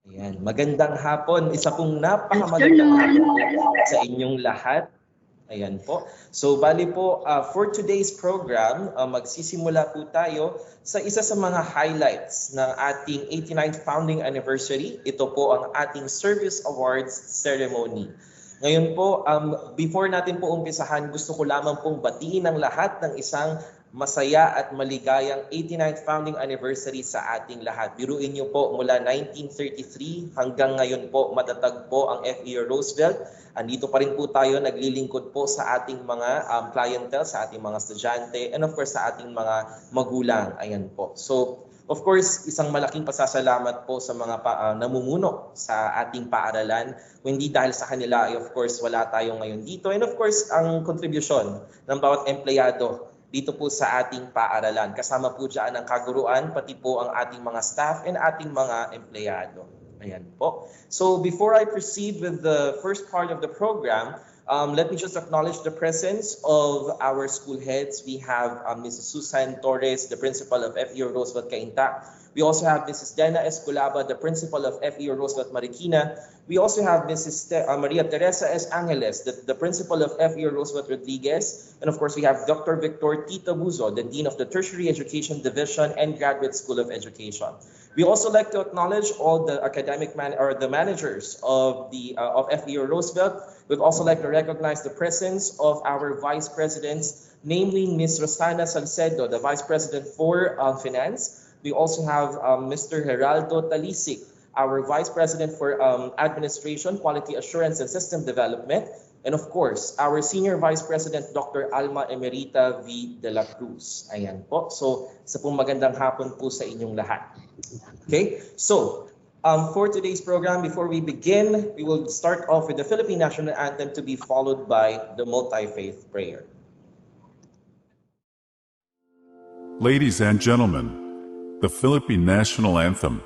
Ayan, magandang hapon. Isa pong napakamagandang hapon sa inyong lahat. Ayan po. So, bali po, for today's program, magsisimula po tayo sa isa sa mga highlights ng ating 89th founding anniversary. Ito po ang ating Service Awards Ceremony. Ngayon po, before natin po umpisahan, gusto ko lamang pong batiin ng lahat ng isang masaya at maligayang 89th founding anniversary sa ating lahat. Biruin niyo po, mula 1933 hanggang ngayon po, matatag po ang FEU Roosevelt. Andito pa rin po tayo, naglilingkod po sa ating mga clientele, sa ating mga estudyante, and of course sa ating mga magulang. Ayan po. So, of course, isang malaking pasasalamat po sa mga namumuno sa ating paaralan. Hindi dahil sa kanila ay of course wala tayo ngayon dito. And of course, ang kontribusyon ng bawat empleyado dito po sa ating paaralan. Kasama po dyan ang kaguruan, pati po ang ating mga staff and ating mga empleyado. Ayan po. So before I proceed with the first part of the program, let me just acknowledge the presence of our school heads. We have Mrs. Susan Torres, the principal of FEU Roosevelt Cainta. We also have Mrs. Dena Esculaba, the principal of FEU Roosevelt Marikina. We also have Mrs. Maria Teresa S. Angeles, the principal of FEU Roosevelt Rodriguez. And of course, we have Dr. Victor Tito Buzo, the dean of the Tertiary Education Division and Graduate School of Education. We also like to acknowledge all the academic the managers of FEU Roosevelt. We'd also like to recognize the presence of our vice presidents, namely Ms. Rosana Salcedo, the vice president for finance. We also have Mr. Geraldo Talisik, our vice president for administration, quality assurance, and system development. And of course, our senior vice president, Dr. Alma Emerita V. De La Cruz. Ayan po. So, sa pong magandang hapon po sa inyong lahat. Okay, so for today's program, before we begin, we will start off with the Philippine National Anthem to be followed by the multi-faith prayer. Ladies and gentlemen, the Philippine National Anthem.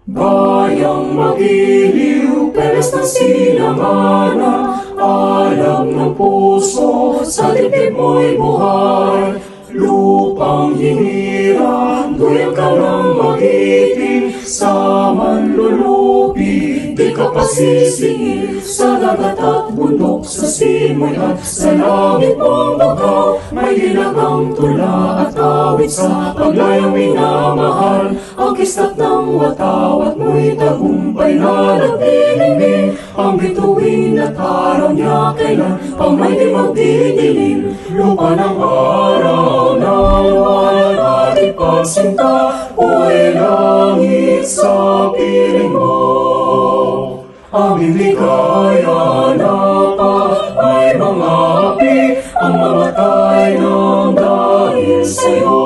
Bayang magiliw, peles ng sinangana, alam ng puso, sa dibdib mo'y buhay. Lupang hinirang, duyan ka ng magiting, sa manlulupi, di ka pasisingil. Sa dagat at bundok, sa simoy at sa langit mong bagaw, may dilagang tula at awit sa paglayang minamahal. Ang kislap ng watawat mo'y tagumpay na nagdilingling, ang bituin at araw niya kailan pang may di magdidilim. Lupa ng araw na mahal at ipagsinta, buhay langit sa piling mo. Ang ligaya na pa ay mga api, ang mamatay ng dahil sa'yo.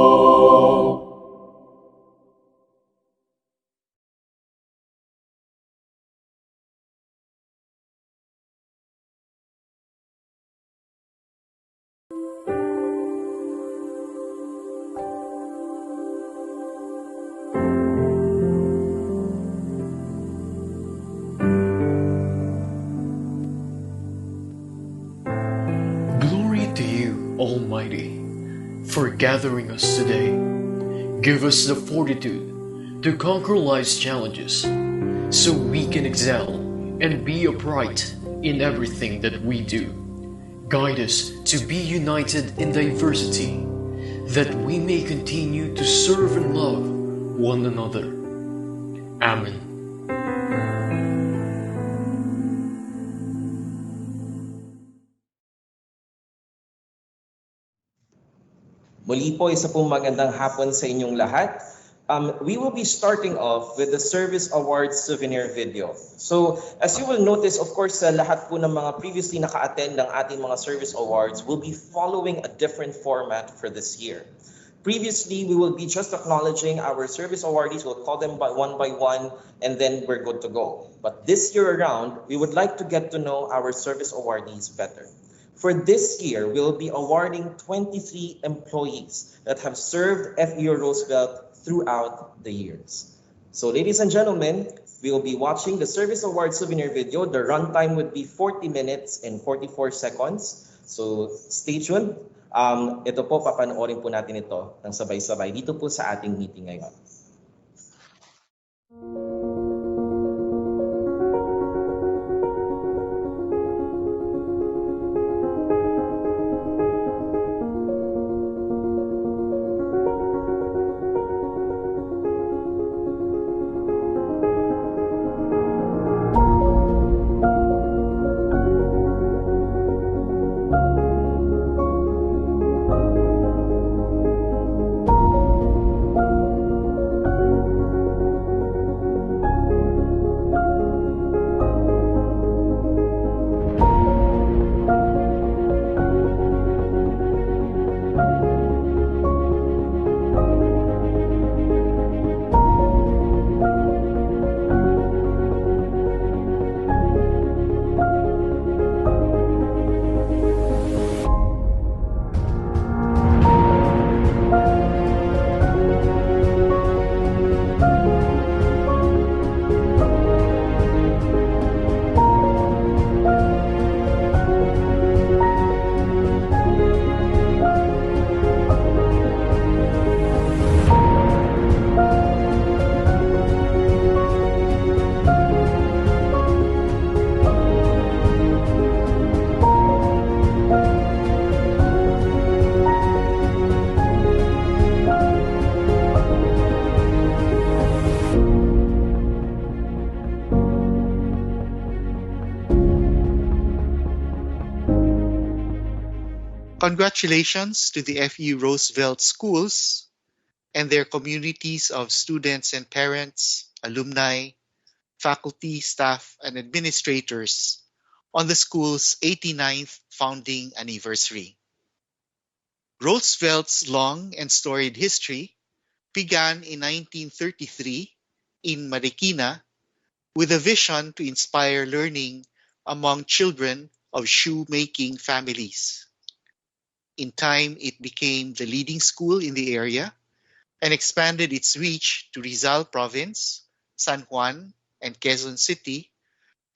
Almighty, for gathering us today. Give us the fortitude to conquer life's challenges, so we can excel and be upright in everything that we do. Guide us to be united in diversity, that we may continue to serve and love one another. Amen. Muli po, isa pong magandang hapon sa inyong lahat. We will be starting off with the Service Awards souvenir video. So, as you will notice, of course, lahat po ng mga previously naka-attend ng ating mga Service Awards will be following a different format for this year. Previously, we will be just acknowledging our service awardees. We'll call them by one, and then we're good to go. But this year around, we would like to get to know our service awardees better. For this year, we'll be awarding 23 employees that have served FEU Roosevelt throughout the years. So ladies and gentlemen, we will be watching the Service Award souvenir video. The runtime would be 40 minutes and 44 seconds. So stay tuned. Ito po, papanoorin po natin ito ng sabay-sabay dito po sa ating meeting ngayon. Congratulations to the FEU Roosevelt schools and their communities of students and parents, alumni, faculty, staff, and administrators on the school's 89th founding anniversary. Roosevelt's long and storied history began in 1933 in Marikina with a vision to inspire learning among children of shoemaking families. In time, it became the leading school in the area and expanded its reach to Rizal Province, San Juan, and Quezon City,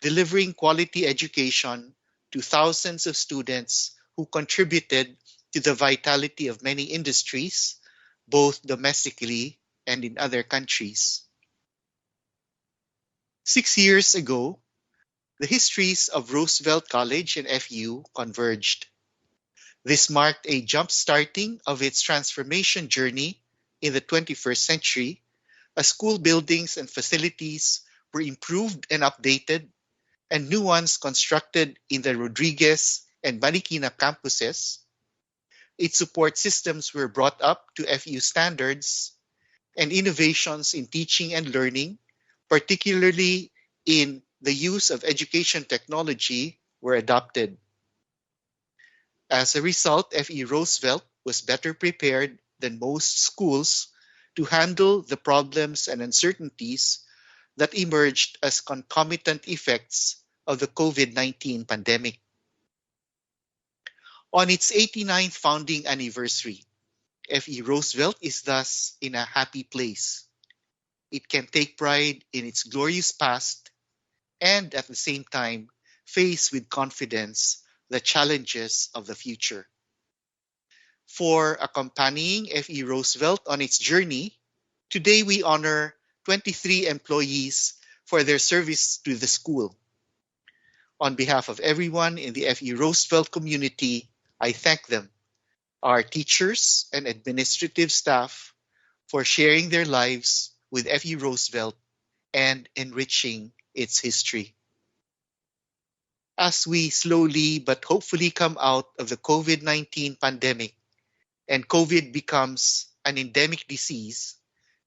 delivering quality education to thousands of students who contributed to the vitality of many industries, both domestically and in other countries. 6 years ago, the histories of Roosevelt College and FEU converged. This marked a jump-starting of its transformation journey in the 21st century as school buildings and facilities were improved and updated, and new ones constructed in the Rodriguez and Marikina campuses. Its support systems were brought up to FEU standards, and innovations in teaching and learning, particularly in the use of education technology, were adopted. As a result, FEU Roosevelt was better prepared than most schools to handle the problems and uncertainties that emerged as concomitant effects of the COVID-19 pandemic. On its 89th founding anniversary, FEU Roosevelt is thus in a happy place. It can take pride in its glorious past and at the same time face with confidence the challenges of the future. For accompanying FEU Roosevelt on its journey, today we honor 23 employees for their service to the school. On behalf of everyone in the FEU Roosevelt community, I thank them, our teachers and administrative staff, for sharing their lives with FEU Roosevelt and enriching its history. As we slowly but hopefully come out of the COVID-19 pandemic and COVID becomes an endemic disease,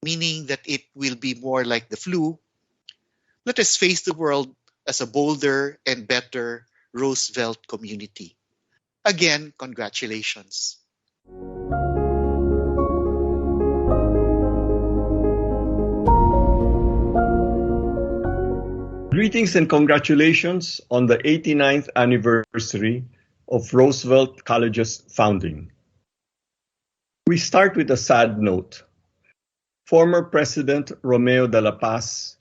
meaning that it will be more like the flu, let us face the world as a bolder and better Roosevelt community. Again, congratulations. Greetings and congratulations on the 89th anniversary of Roosevelt College's founding. We start with a sad note. Former President Romeo de la Paz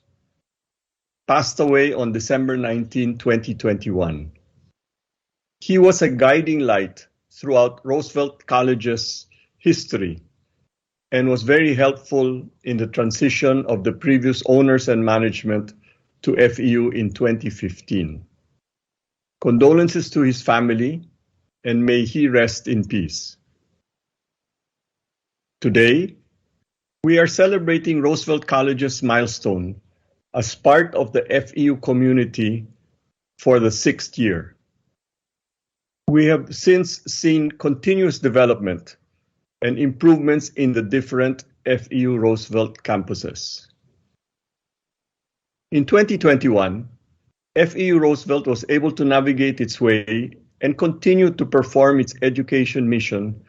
passed away on December 19, 2021. He was a guiding light throughout Roosevelt College's history and was very helpful in the transition of the previous owners and management to FEU in 2015. Condolences to his family, and may he rest in peace. Today, we are celebrating Roosevelt College's milestone as part of the FEU community for the 6th year. We have since seen continuous development and improvements in the different FEU Roosevelt campuses. In 2021, FEU Roosevelt was able to navigate its way and continue to perform its education mission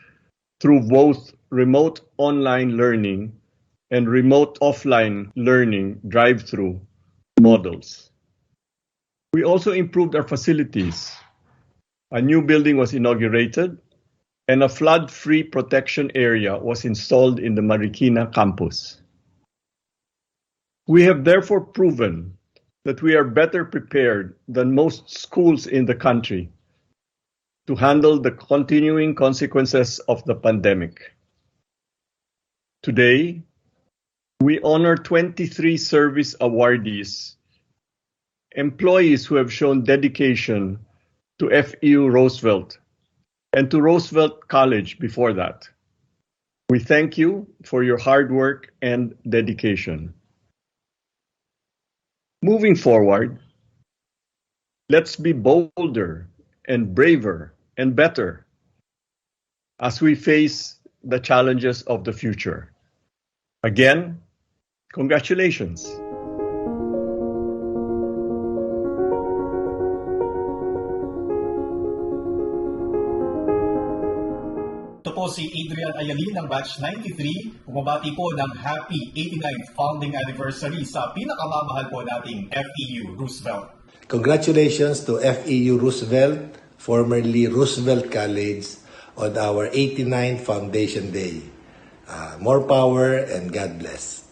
through both remote online learning and remote offline learning drive-through models. We also improved our facilities. A new building was inaugurated and a flood-free protection area was installed in the Marikina campus. We have therefore proven that we are better prepared than most schools in the country to handle the continuing consequences of the pandemic. Today, we honor 23 service awardees, employees who have shown dedication to FEU Roosevelt and to Roosevelt College before that. We thank you for your hard work and dedication. Moving forward, let's be bolder and braver and better as we face the challenges of the future. Again, congratulations. Ito po si Adrian Ayalin ng Batch 93, bumabati po ng Happy 89th Founding Anniversary sa pinakamamahal po nating FEU Roosevelt. Congratulations to FEU Roosevelt, formerly Roosevelt College, on our 89th Foundation Day. More power and God bless.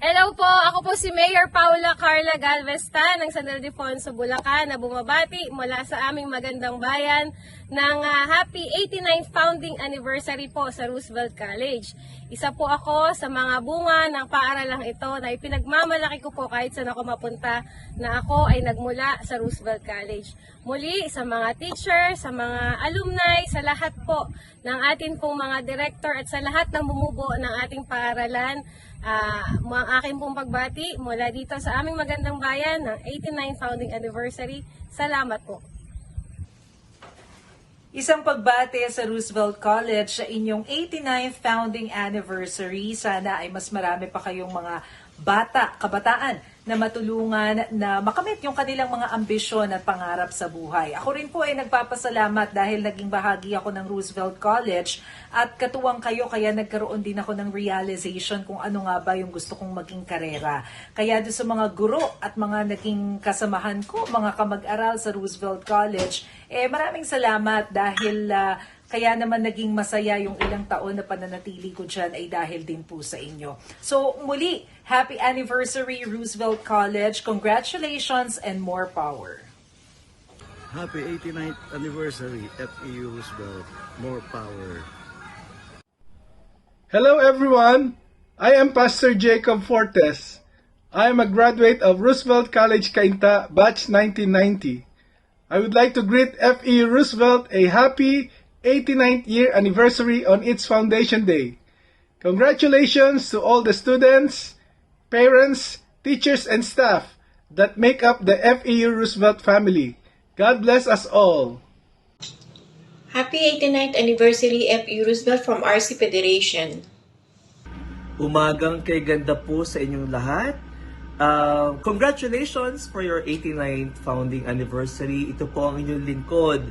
Hello po, ako po si Mayor Paula Carla Galvestan ng San Ildefonso, Bulacan na bumabati mula sa aming magandang bayan ng Happy 89th Founding Anniversary po sa Roosevelt College. Isa po ako sa mga bunga ng paaralang ito na ipinagmamalaki ko po kahit saan ako mapunta na ako ay nagmula sa Roosevelt College. Muli sa mga teacher, sa mga alumni, sa lahat po ng atin pong mga director at sa lahat ng bumubuo ng ating paaralan, ang aking pong pagbati mula dito sa aming magandang bayan ng 89th Founding Anniversary. Salamat po. Isang pagbati sa Roosevelt College sa inyong 89th Founding Anniversary. Sana ay mas marami pa kayong mga kabataan na matulungan na makamit yung kanilang mga ambisyon at pangarap sa buhay. Ako rin po ay nagpapasalamat dahil naging bahagi ako ng Roosevelt College at katuwang kayo kaya nagkaroon din ako ng realization kung ano nga ba yung gusto kong maging karera. Kaya doon sa mga guro at mga naging kasamahan ko, mga kamag-aral sa Roosevelt College, maraming salamat dahil kaya naman naging masaya yung ilang taon na pananatili ko dyan ay dahil din po sa inyo. So muli, happy anniversary Roosevelt College. Congratulations and more power. Happy 89th anniversary FEU Roosevelt. More power. Hello everyone. I am Pastor Jacob Fortes. I am a graduate of Roosevelt College Cainta, batch 1990. I would like to greet FEU Roosevelt a happy 89th year anniversary on its foundation day. Congratulations to all the students, parents, teachers, and staff that make up the FEU Roosevelt family. God bless us all. Happy 89th anniversary FEU Roosevelt from RC Federation. Umagang kay ganda po sa inyong lahat. Congratulations for your 89th founding anniversary. Ito po ang inyong lingkod.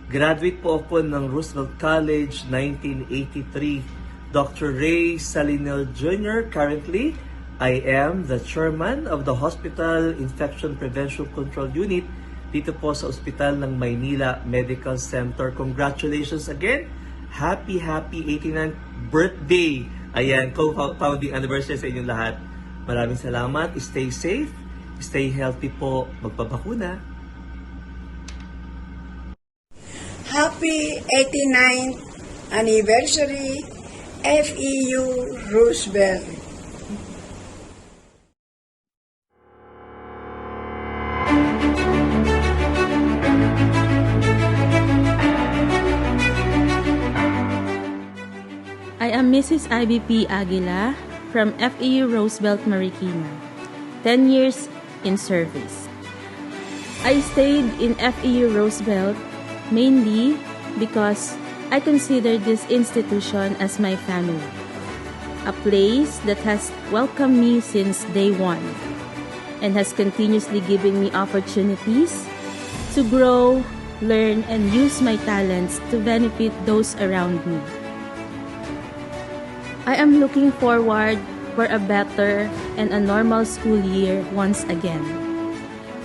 Graduate po ako ng Roosevelt College 1983. Dr. Ray Salinel Jr. Currently, I am the chairman of the Hospital Infection Prevention Control Unit dito po sa Ospital ng Maynila Medical Center. Congratulations again. Happy 89th birthday. Ayan, co-founding anniversary sa inyong lahat. Maraming salamat. Stay safe. Stay healthy po. Magpabakuna. Happy 89th Anniversary FEU Roosevelt. I am Mrs. Ivy P. Aguila from FEU Roosevelt, Marikina, 10 years in service. I stayed in FEU Roosevelt mainly because I consider this institution as my family, a place that has welcomed me since day one and has continuously given me opportunities to grow, learn, and use my talents to benefit those around me. I am looking forward for a better and a normal school year once again,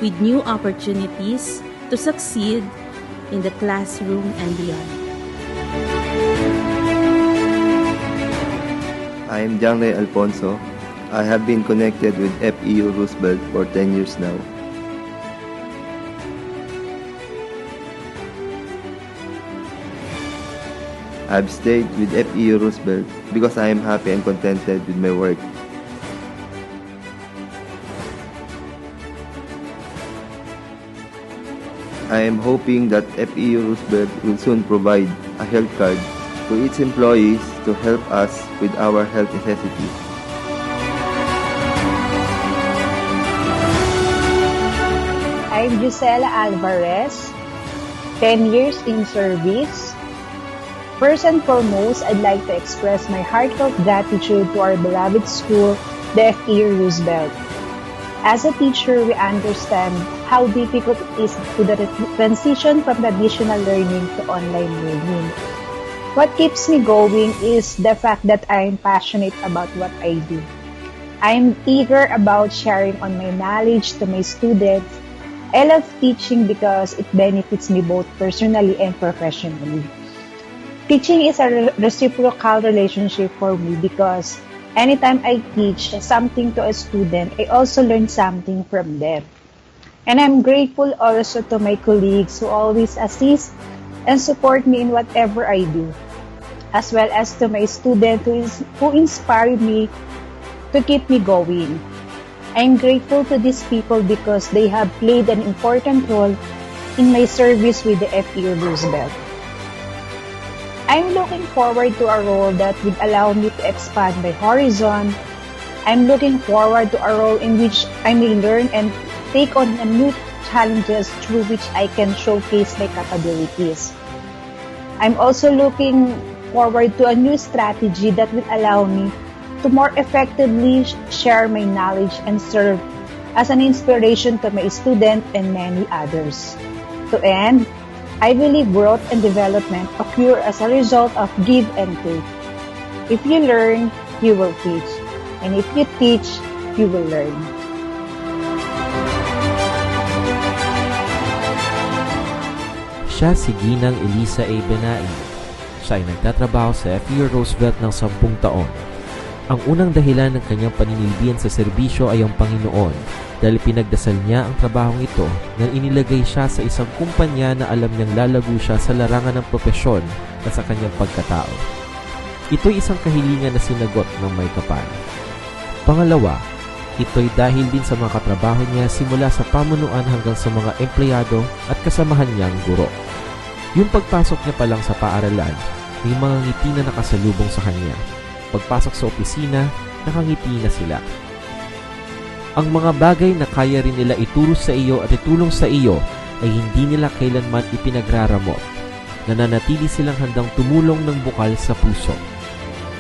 with new opportunities to succeed in the classroom and beyond. I am Janre Alfonso. I have been connected with FEU Roosevelt for 10 years now. I've stayed with FEU Roosevelt because I am happy and contented with my work. I am hoping that FEU Roosevelt will soon provide a health card to its employees to help us with our health necessities. I'm Gisela Alvarez, 10 years in service. First and foremost, I'd like to express my heartfelt gratitude to our beloved school, the FEU Roosevelt. As a teacher, we understand how difficult it is to the transition from traditional learning to online learning. What keeps me going is the fact that I am passionate about what I do. I am eager about sharing on my knowledge to my students. I love teaching because it benefits me both personally and professionally. Teaching is a reciprocal relationship for me because anytime I teach something to a student, I also learn something from them. And I'm grateful also to my colleagues who always assist and support me in whatever I do, as well as to my student who inspired me to keep me going. I'm grateful to these people because they have played an important role in my service with the FEU Roosevelt. I'm looking forward to a role that would allow me to expand my horizon. I'm looking forward to a role in which I may learn and take on new challenges through which I can showcase my capabilities. I'm also looking forward to a new strategy that will allow me to more effectively share my knowledge and serve as an inspiration to my students and many others. To end, I believe growth and development occur as a result of give and take. If you learn, you will teach. And if you teach, you will learn. Siya si Ginang Elisa A. Benaim. Siya ay nagtatrabaho sa FEU Roosevelt ng 10 taon. Ang unang dahilan ng kanyang paninilbihan sa serbisyo ay ang Panginoon dahil pinagdasal niya ang trabahong ito nang inilagay siya sa isang kumpanya na alam niyang lalago siya sa larangan ng propesyon at sa kanyang pagkatao. Ito'y isang kahilingan na sinagot ng may kapal. Pangalawa, ito'y dahil din sa mga katrabaho niya simula sa pamunuan hanggang sa mga empleyado at kasamahan niyang guro. Yung pagpasok niya pa lang sa paaralan, may mga ngiti na nakasalubong sa kanya. Pagpasok sa opisina, nakangiti na sila. Ang mga bagay na kaya rin nila ituro sa iyo at itulong sa iyo ay hindi nila kailanman ipinagraramot. Nananatili silang handang tumulong ng bukal sa puso.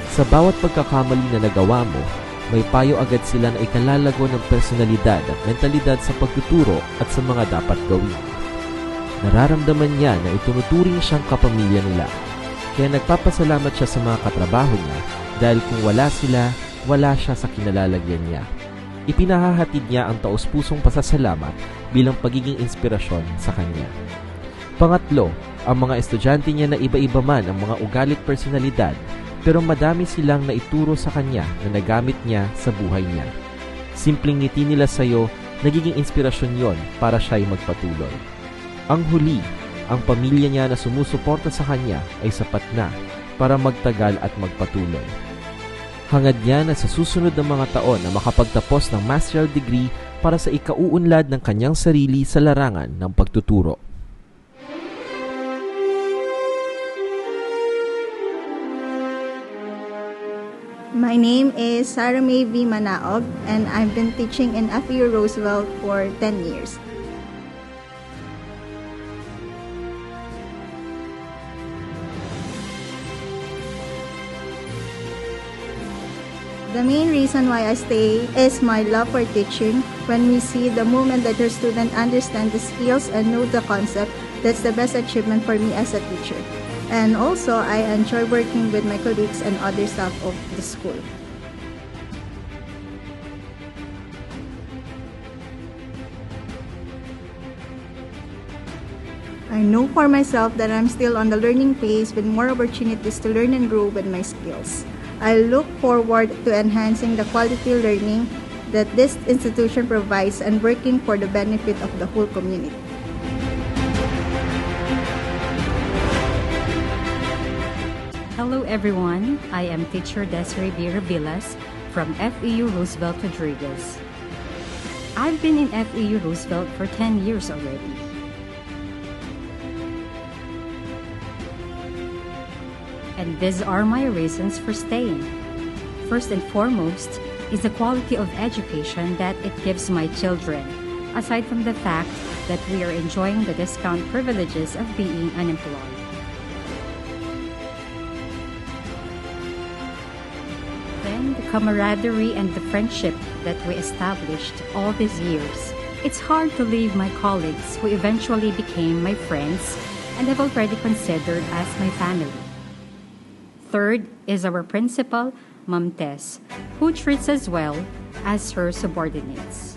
Sa bawat pagkakamali na nagawa mo, may payo agad sila na ikalalago ng personalidad at mentalidad sa pagtuturo at sa mga dapat gawin. Nararamdaman niya na itunuturing siyang kapamilya nila. Kaya nagpapasalamat siya sa mga katrabaho niya dahil kung wala sila, wala siya sa kinalalagyan niya. Ipinahahatid niya ang taos-pusong pasasalamat bilang pagiging inspirasyon sa kanya. Pangatlo, ang mga estudyante niya na iba-iba man ang mga ugalit personalidad, pero madami silang naituro sa kanya na nagamit niya sa buhay niya. Simpleng ngiti nila sa iyo, nagiging inspirasyon yon para siya'y magpatuloy. Ang huli, ang pamilya niya na sumusuporta sa kanya ay sapat na para magtagal at magpatuloy. Hangad niya na sa susunod na mga taon na makapagtapos ng master's degree para sa ikauunlad ng kanyang sarili sa larangan ng pagtuturo. My name is Sarah May V. Manaog, and I've been teaching in FEU Roosevelt for 10 years. The main reason why I stay is my love for teaching. When we see the moment that your student understand the skills and know the concept, that's the best achievement for me as a teacher. And also, I enjoy working with my colleagues and other staff of the school. I know for myself that I'm still on the learning phase with more opportunities to learn and grow with my skills. I look forward to enhancing the quality learning that this institution provides and working for the benefit of the whole community. Hello everyone, I am teacher Desiree B. Revillas from FEU Roosevelt Rodriguez. I've been in FEU Roosevelt for 10 years already. And these are my reasons for staying. First and foremost is the quality of education that it gives my children, aside from the fact that we are enjoying the discount privileges of being unemployed. Then the camaraderie and the friendship that we established all these years. It's hard to leave my colleagues who eventually became my friends and have already considered as my family. Third is our principal, Ma'am Tess, who treats us well as her subordinates.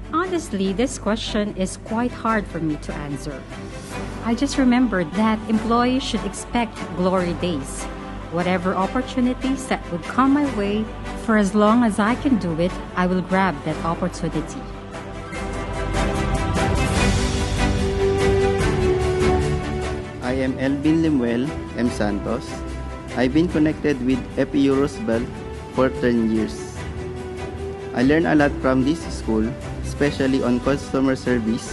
Honestly, this question is quite hard for me to answer. I just remembered that employees should expect glory days. Whatever opportunities that would come my way, for as long as I can do it, I will grab that opportunity. I am Elvin Limuel M. Santos. I've been connected with FEU Roosevelt for 10 years. I learned a lot from this school, especially on customer service,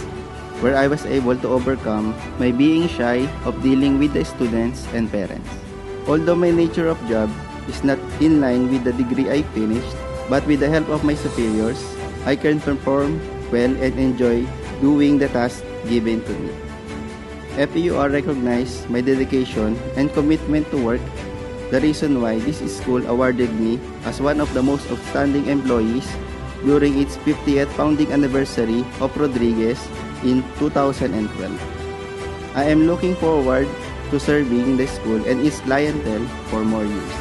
where I was able to overcome my being shy of dealing with the students and parents. Although my nature of job is not in line with the degree I finished, but with the help of my superiors, I can perform well and enjoy doing the task given to me. FEUR recognized my dedication and commitment to work, the reason why this school awarded me as one of the most outstanding employees during its 50th founding anniversary of Rodriguez in 2012. I am looking forward to serving the school and its clientele for more years.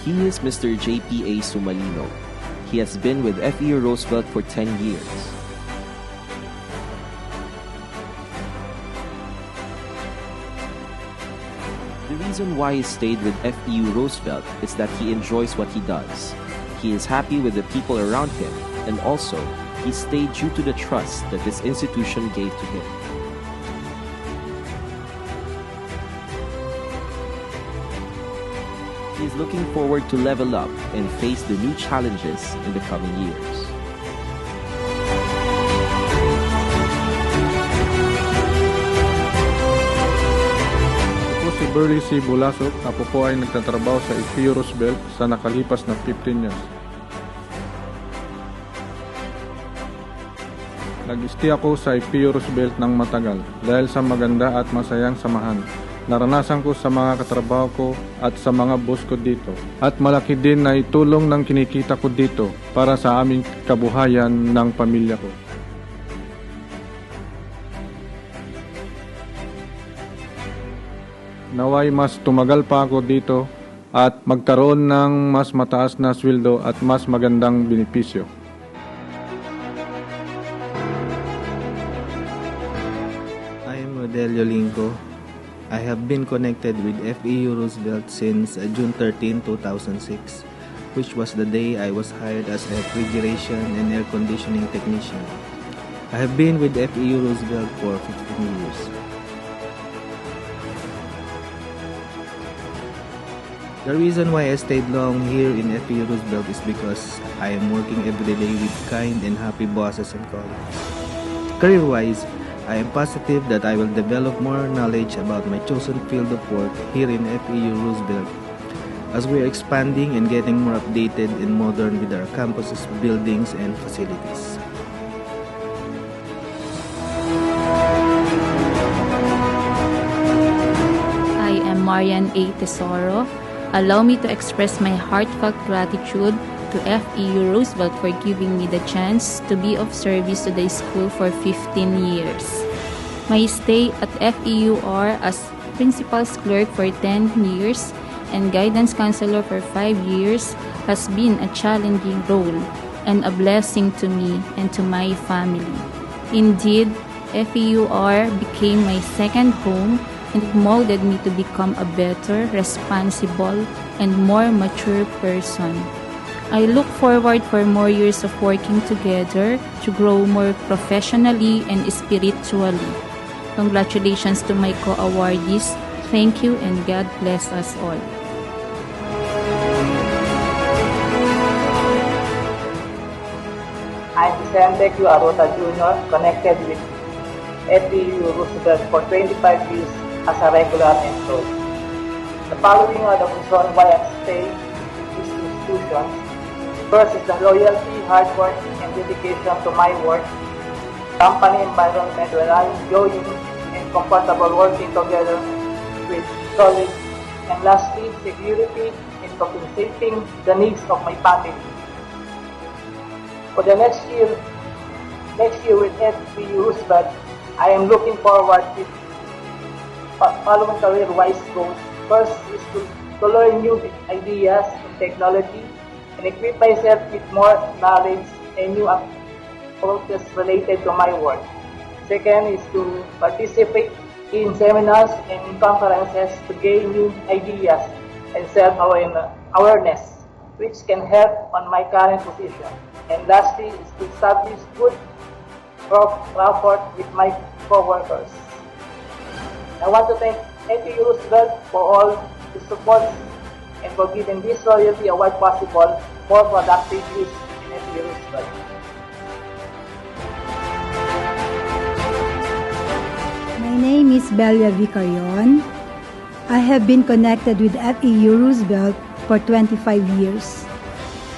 He is Mr. JPA Sumalino. He has been with FEU Roosevelt for 10 years. The reason why he stayed with FEU Roosevelt is that he enjoys what he does. He is happy with the people around him, and also, he stayed due to the trust that this institution gave to him. He is looking forward to level up and face the new challenges in the coming years. Ako si Burley C. Bulasok. Ako po ay nagtatrabaho sa FEU Roosevelt sa nakalipas na 15 years. Nag-stay ako sa FEU Roosevelt ng matagal dahil sa maganda at masayang samahan. Naranasan ko sa mga katrabaho ko at sa mga boss ko dito. At malaki din na itulong ng kinikita ko dito para sa aming kabuhayan ng pamilya ko. Naway mas tumagal pa ako dito at magkaroon ng mas mataas na sweldo at mas magandang benepisyo. I am Rodelio Lingco. I have been connected with FEU Roosevelt since June 13, 2006, which was the day I was hired as a refrigeration and air conditioning technician. I have been with FEU Roosevelt for 15 years. The reason why I stayed long here in FEU Roosevelt is because I am working every day with kind and happy bosses and colleagues. Career-wise, I am positive that I will develop more knowledge about my chosen field of work here in FEU Roosevelt as we are expanding and getting more updated and modern with our campus's buildings and facilities. I am Marian A. Tesoro. Allow me to express my heartfelt gratitude to FEU Roosevelt for giving me the chance to be of service to the school for 15 years. My stay at FEUR as principal's clerk for 10 years and guidance counselor for 5 years has been a challenging role and a blessing to me and to my family. Indeed, FEUR became my second home and it molded me to become a better, responsible, and more mature person. I look forward for more years of working together to grow more professionally and spiritually. Congratulations to my co-awardees. Thank you and God bless us all. I'm Vicente Q. Arota Jr., connected with FEU Roosevelt for 25 years as a regular employee. The following are the reasons why I stay in this institution. First is the loyalty, hard work, and dedication to my work, company environment where I am enjoying and comfortable working together with colleagues, and lastly, security in compensating the needs of my family. For the next year with FEU Roosevelt, I am looking forward to following career-wise goals. First is to learn new ideas and technology and equip myself with more knowledge and new approaches related to my work. Second is to participate in seminars and in conferences to gain new ideas and self-awareness, which can help on my current position. And lastly is to establish good rapport with my co-workers. I want to thank FEU Roosevelt for all the support and for giving this royalty award possible for productive use in FEU Roosevelt. My name is Belia Vicarion. I have been connected with FEU Roosevelt for 25 years.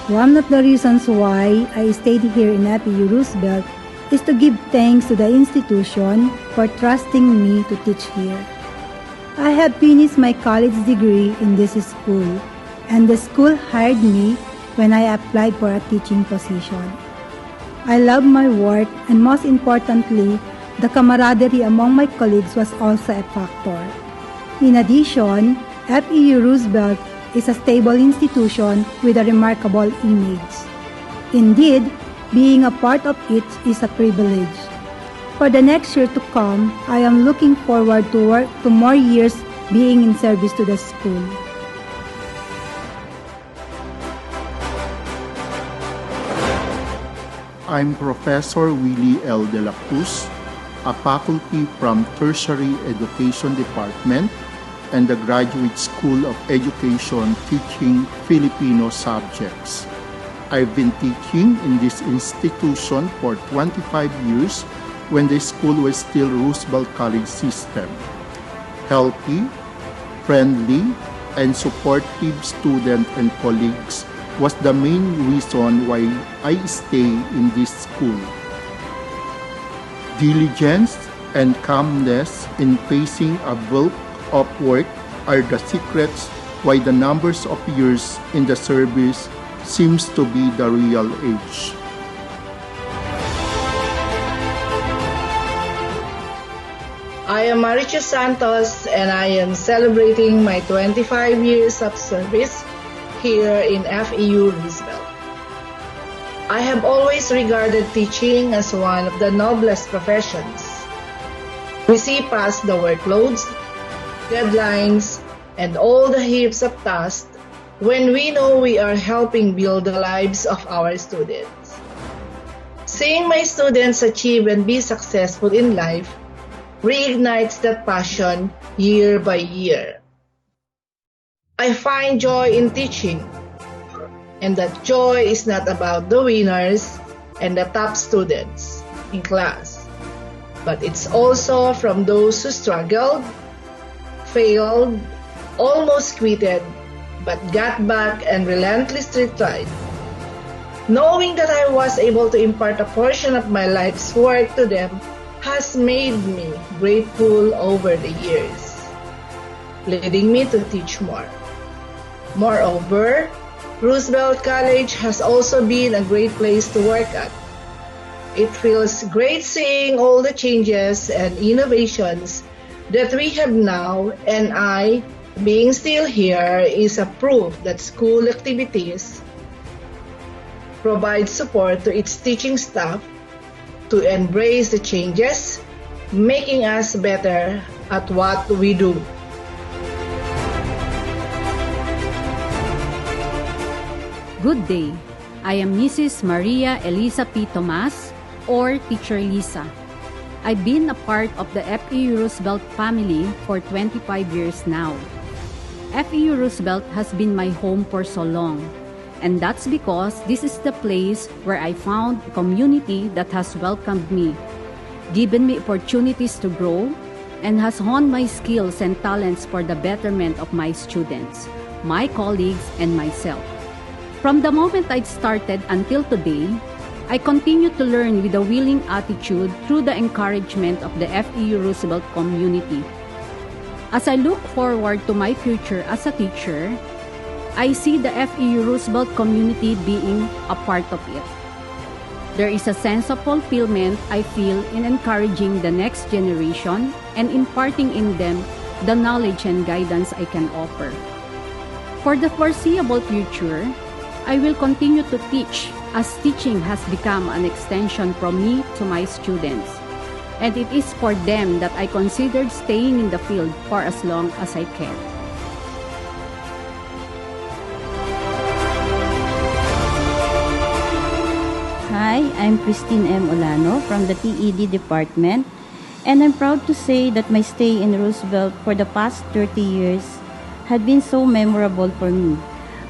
One of the reasons why I stayed here in FEU Roosevelt is to give thanks to the institution for trusting me to teach here. I have finished my college degree in this school, and the school hired me when I applied for a teaching position. I love my work, and most importantly, the camaraderie among my colleagues was also a factor. In addition, FEU Roosevelt is a stable institution with a remarkable image. Indeed, being a part of it is a privilege. For the next year to come, I am looking forward to more years being in service to the school. I'm Professor Willie L. De La Cruz, a faculty from Tertiary Education Department and the Graduate School of Education teaching Filipino subjects. I've been teaching in this institution for 25 years when the school was still Roosevelt College system. Healthy, friendly, and supportive students and colleagues was the main reason why I stay in this school. Diligence and calmness in facing a bulk of work are the secrets why the numbers of years in the service seems to be the real age. I am Marichu Santos and I am celebrating my 25 years of service here in FEU Roosevelt. I have always regarded teaching as one of the noblest professions. We see past the workloads deadlines, and all the heaps of tasks when we know we are helping build the lives of our students. Seeing my students achieve and be successful in life reignites that passion year by year. I find joy in teaching, and that joy is not about the winners and the top students in class, but it's also from those who struggled, failed, almost quitted, but got back and relentlessly tried. Knowing that I was able to impart a portion of my life's work to them has made me grateful over the years, leading me to teach more. Moreover, Roosevelt College has also been a great place to work at. It feels great seeing all the changes and innovations that we have now, and I, being still here, is a proof that school activities provide support to its teaching staff to embrace the changes, making us better at what we do. Good day. I am Mrs. Maria Elisa P. Tomas, or Teacher Lisa. I've been a part of the FEU Roosevelt family for 25 years now. FEU Roosevelt has been my home for so long, and that's because this is the place where I found a community that has welcomed me, given me opportunities to grow, and has honed my skills and talents for the betterment of my students, my colleagues, and myself. From the moment I started until today, I continue to learn with a willing attitude through the encouragement of the FEU Roosevelt community. As I look forward to my future as a teacher, I see the FEU Roosevelt community being a part of it. There is a sense of fulfillment I feel in encouraging the next generation and imparting in them the knowledge and guidance I can offer. For the foreseeable future, I will continue to teach, as teaching has become an extension from me to my students. And it is for them that I considered staying in the field for as long as I can. Hi, I'm Christine M. Olano from the TED department, and I'm proud to say that my stay in Roosevelt for the past 30 years had been so memorable for me.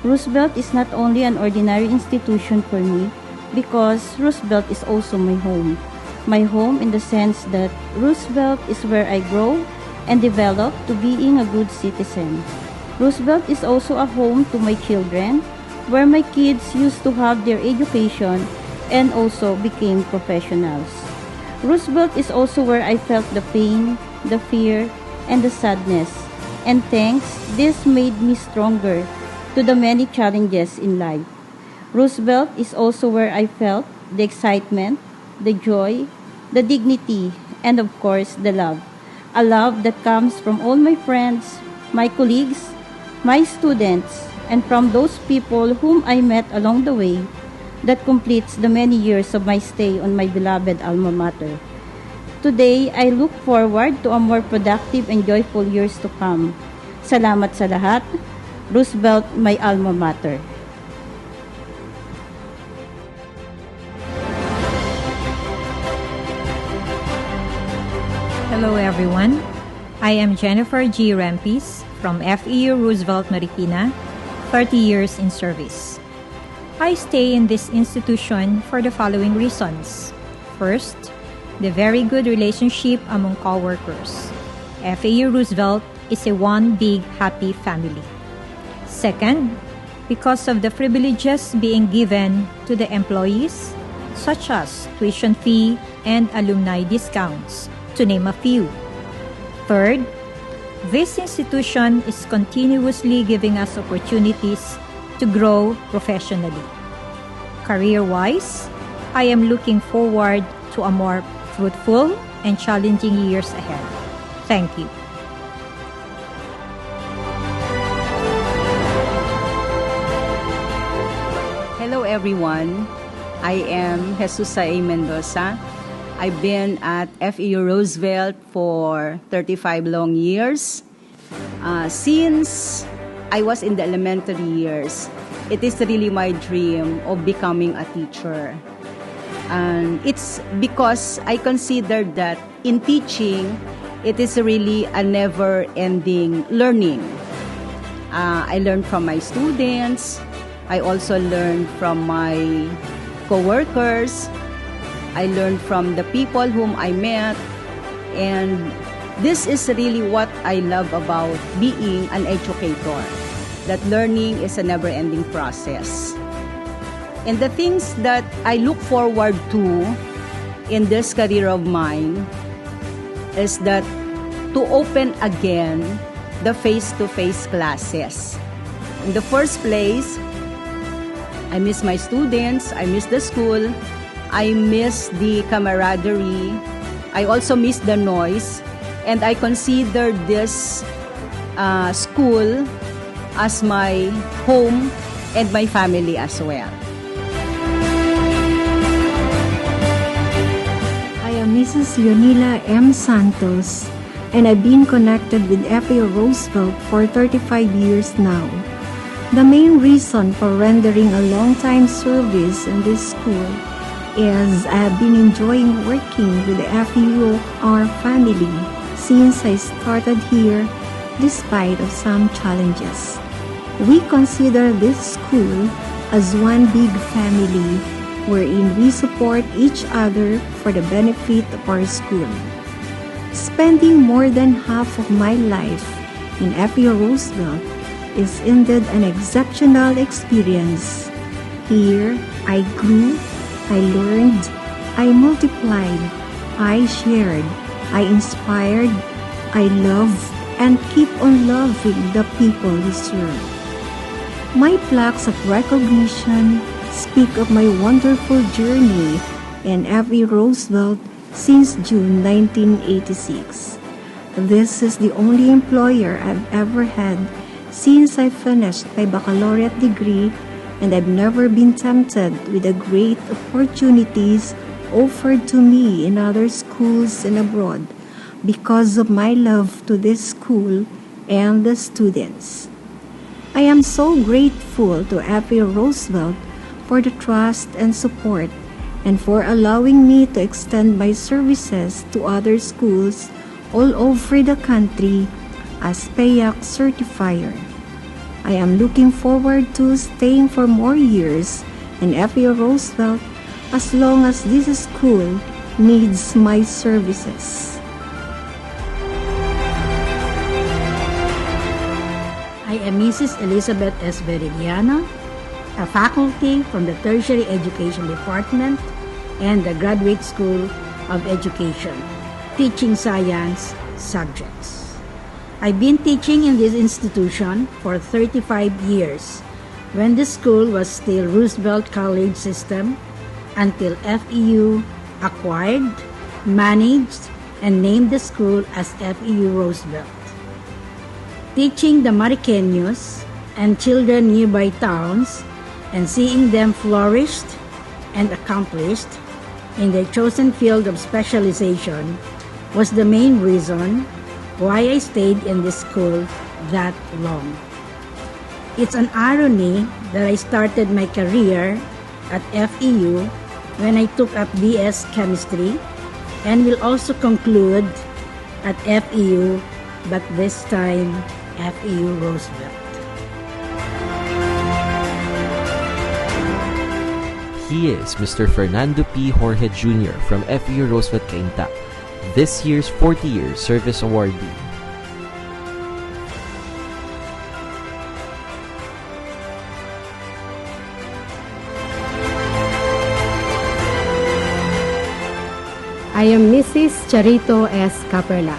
Roosevelt is not only an ordinary institution for me, because Roosevelt is also my home. My home in the sense that Roosevelt is where I grow and develop to being a good citizen. Roosevelt is also a home to my children, where my kids used to have their education and also became professionals. Roosevelt is also where I felt the pain, the fear, and the sadness. And thanks, this made me stronger to the many challenges in life. Roosevelt is also where I felt the excitement, the joy, the dignity, and of course, the love. A love that comes from all my friends, my colleagues, my students, and from those people whom I met along the way that completes the many years of my stay on my beloved alma mater. Today, I look forward to a more productive and joyful years to come. Salamat sa lahat. Roosevelt, my alma mater. Hello everyone. I am Jennifer G. Rampis from FEU Roosevelt Marikina, 30 years in service. I stay in this institution for the following reasons. First, the very good relationship among co-workers. FEU Roosevelt is a one big happy family. Second, because of the privileges being given to the employees, such as tuition fee and alumni discounts, to name a few. Third, this institution is continuously giving us opportunities to grow professionally. Career-wise, I am looking forward to a more fruitful and challenging years ahead. Thank you. Hello everyone, I am Jesusa A. Mendoza. I've been at FEU Roosevelt for 35 long years, Since I was in the elementary years, it is really my dream of becoming a teacher. And it's because I consider that in teaching, it is really a never-ending learning. I learn from my students. I also learn from my co-workers. I learn from the people whom I met. And this is really what I love about being an educator, that learning is a never-ending process. And the things that I look forward to in this career of mine is that to open again the face-to-face classes. In the first place, I miss my students, I miss the school, I miss the camaraderie, I also miss the noise, and I consider this school as my home and my family as well. I am Mrs. Leonila M. Santos, and I've been connected with FEU Roosevelt for 35 years now. The main reason for rendering a long-time service in this school is I have been enjoying working with the FEUR family since I started here despite of some challenges. We consider this school as one big family wherein we support each other for the benefit of our school. Spending more than half of my life in FEU Roosevelt is indeed an exceptional experience. Here, I grew, I learned, I multiplied, I shared, I inspired, I love, and keep on loving the people we serve. My plaques of recognition speak of my wonderful journey in FEU Roosevelt since June 1986. This is the only employer I've ever had since I finished my baccalaureate degree, and I've never been tempted with the great opportunities offered to me in other schools and abroad because of my love to this school and the students. I am so grateful to FEU Roosevelt for the trust and support and for allowing me to extend my services to other schools all over the country as PAYAC certifier. I am looking forward to staying for more years in FEU Roosevelt as long as this school needs my services. I am Mrs. Elizabeth S. Veridiana, a faculty from the Tertiary Education Department and the Graduate School of Education, teaching science subjects. I've been teaching in this institution for 35 years, when the school was still Roosevelt College System, until FEU acquired, managed, and named the school as FEU Roosevelt. Teaching the Mariqueños and children nearby towns and seeing them flourished and accomplished in their chosen field of specialization was the main reason why I stayed in this school that long. It's an irony that I started my career at FEU when I took up BS Chemistry and will also conclude at FEU, but this time FEU Roosevelt. He is Mr. Fernando P. Jorge Jr. from FEU Roosevelt Cainta, this year's 40-year service awardee. I am Mrs. Charito S. Caperla,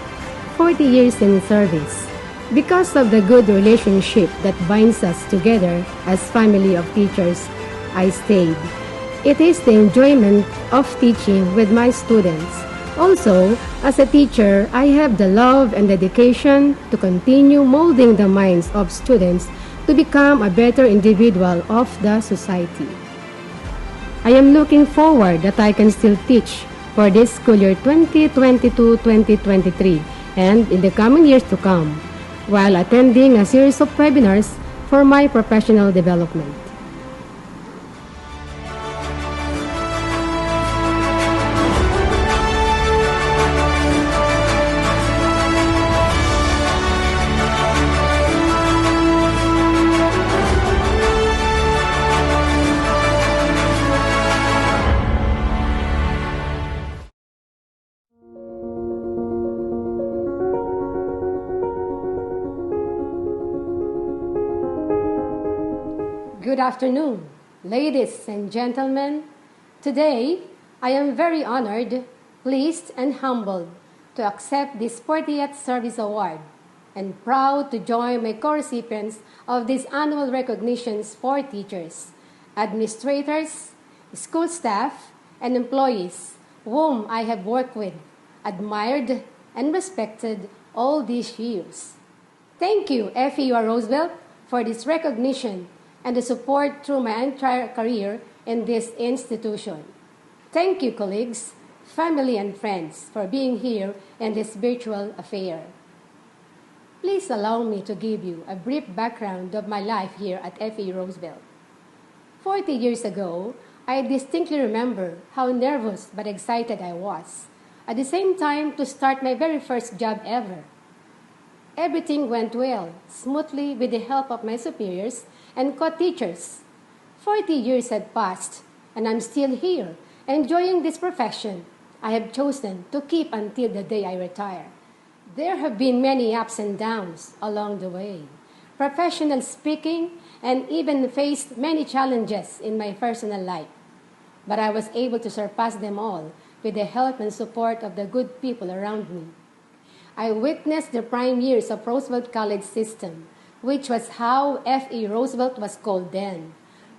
40 years in service. Because of the good relationship that binds us together as family of teachers, I stayed. It is the enjoyment of teaching with my students. Also, as a teacher, I have the love and dedication to continue molding the minds of students to become a better individual of the society. I am looking forward that I can still teach for this school year 2022-2023 and in the coming years to come. while attending a series of webinars for my professional development. Good afternoon, ladies and gentlemen. Today, I am very honored, pleased, and humbled to accept this 40th Service Award and proud to join my co-recipients of these annual recognitions for teachers, administrators, school staff, and employees whom I have worked with, admired, and respected all these years. Thank you, FEU Roosevelt, for this recognition and the support through my entire career in this institution. Thank you, colleagues, family, and friends for being here in this virtual affair. Please allow me to give you a brief background of my life here at FEU Roosevelt. 40 years ago, I distinctly remember how nervous but excited I was, at the same time to start my very first job ever. Everything went well, smoothly with the help of my superiors and co-teachers. 40 years had passed, and I'm still here, enjoying this profession I have chosen to keep until the day I retire. There have been many ups and downs along the way, professional speaking, and even faced many challenges in my personal life. But I was able to surpass them all with the help and support of the good people around me. I witnessed the prime years of Roosevelt College system, which was how FEU Roosevelt was called then,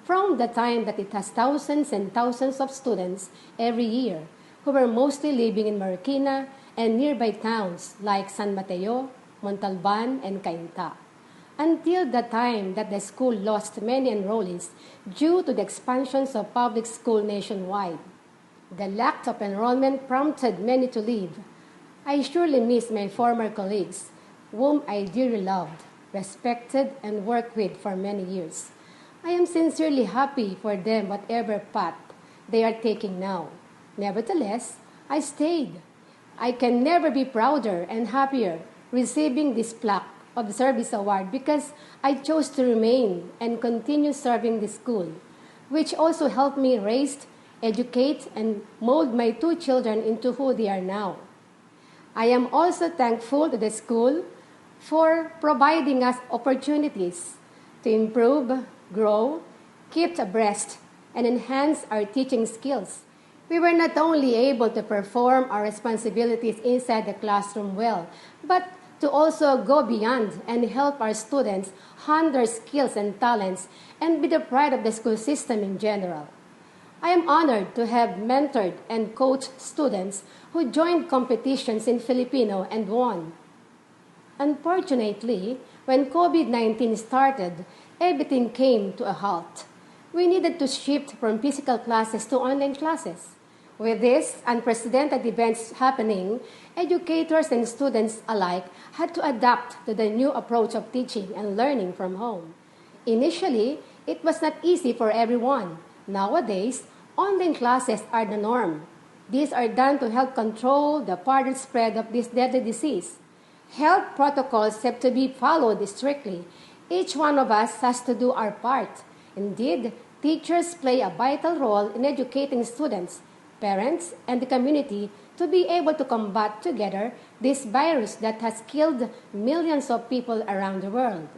from the time that it has thousands and thousands of students every year who were mostly living in Marikina and nearby towns like San Mateo, Montalban, and Cainta, until the time that the school lost many enrollees due to the expansions of public school nationwide. The lack of enrollment prompted many to leave. I surely miss my former colleagues, whom I dearly loved, respected, and worked with for many years. I am sincerely happy for them whatever path they are taking now. Nevertheless, I stayed. I can never be prouder and happier receiving this plaque of the Service Award because I chose to remain and continue serving the school, which also helped me raise, educate, and mold my two children into who they are now. I am also thankful to the school for providing us opportunities to improve, grow, keep abreast, and enhance our teaching skills. We were not only able to perform our responsibilities inside the classroom well, but to also go beyond and help our students hone their skills and talents and be the pride of the school system in general. I am honored to have mentored and coached students who joined competitions in Filipino and won. Unfortunately, when COVID-19 started, everything came to a halt. We needed to shift from physical classes to online classes. With this unprecedented events happening, educators and students alike had to adapt to the new approach of teaching and learning from home. Initially, it was not easy for everyone. Nowadays, online classes are the norm. These are done to help control the further spread of this deadly disease. Health protocols have to be followed strictly. Each one of us has to do our part. Indeed, teachers play a vital role in educating students, parents, and the community to be able to combat together this virus that has killed millions of people around the world.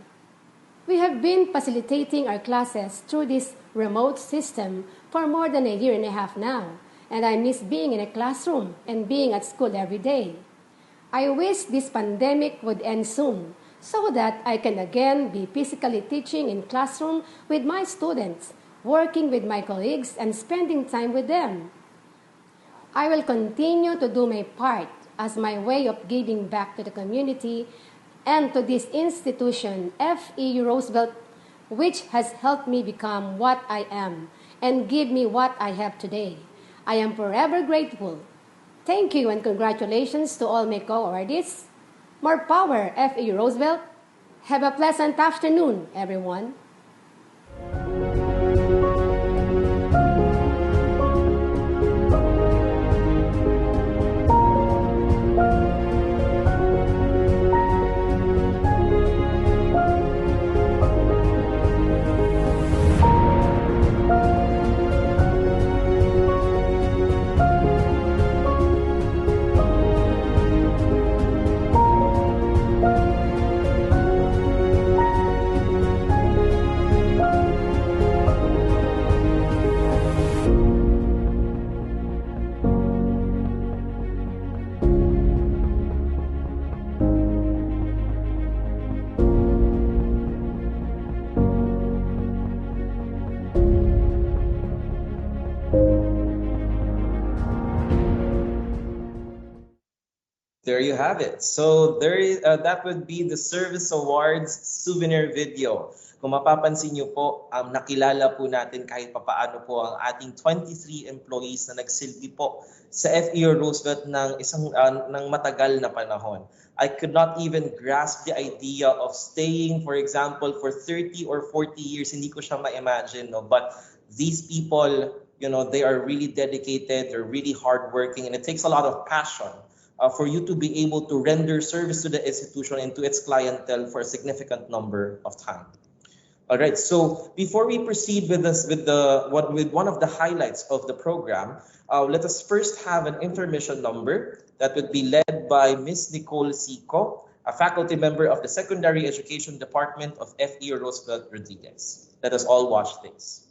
We have been facilitating our classes through this remote system for more than a year and a half now, and I miss being in a classroom and being at school every day. I wish this pandemic would end soon so that I can again be physically teaching in classroom with my students, working with my colleagues, and spending time with them. I will continue to do my part as my way of giving back to the community and to this institution, FEU Roosevelt, which has helped me become what I am and give me what I have today. I am forever grateful. Thank you and congratulations to all my co-awardees. More power, FEU Roosevelt. Have a pleasant afternoon, everyone. There you have it. So that would be the Service Awards souvenir video. Kung mapapansin niyo po, nakilala po natin kahit papaano po ang ating 23 employees na nagsilbi po sa FEU Roosevelt ng matagal na panahon. I could not even grasp the idea of staying, for example, for 30 or 40 years. Hindi ko siya ma-imagine, no? But these people, they are really dedicated, they're really hardworking, and it takes a lot of passion for you to be able to render service to the institution and to its clientele for a significant number of time. All right, so before we proceed with one of the highlights of the program, let us first have an intermission number that would be led by Ms. Nicole Sico, a faculty member of the Secondary Education Department of FEU Roosevelt Rodriguez. Let us all watch this.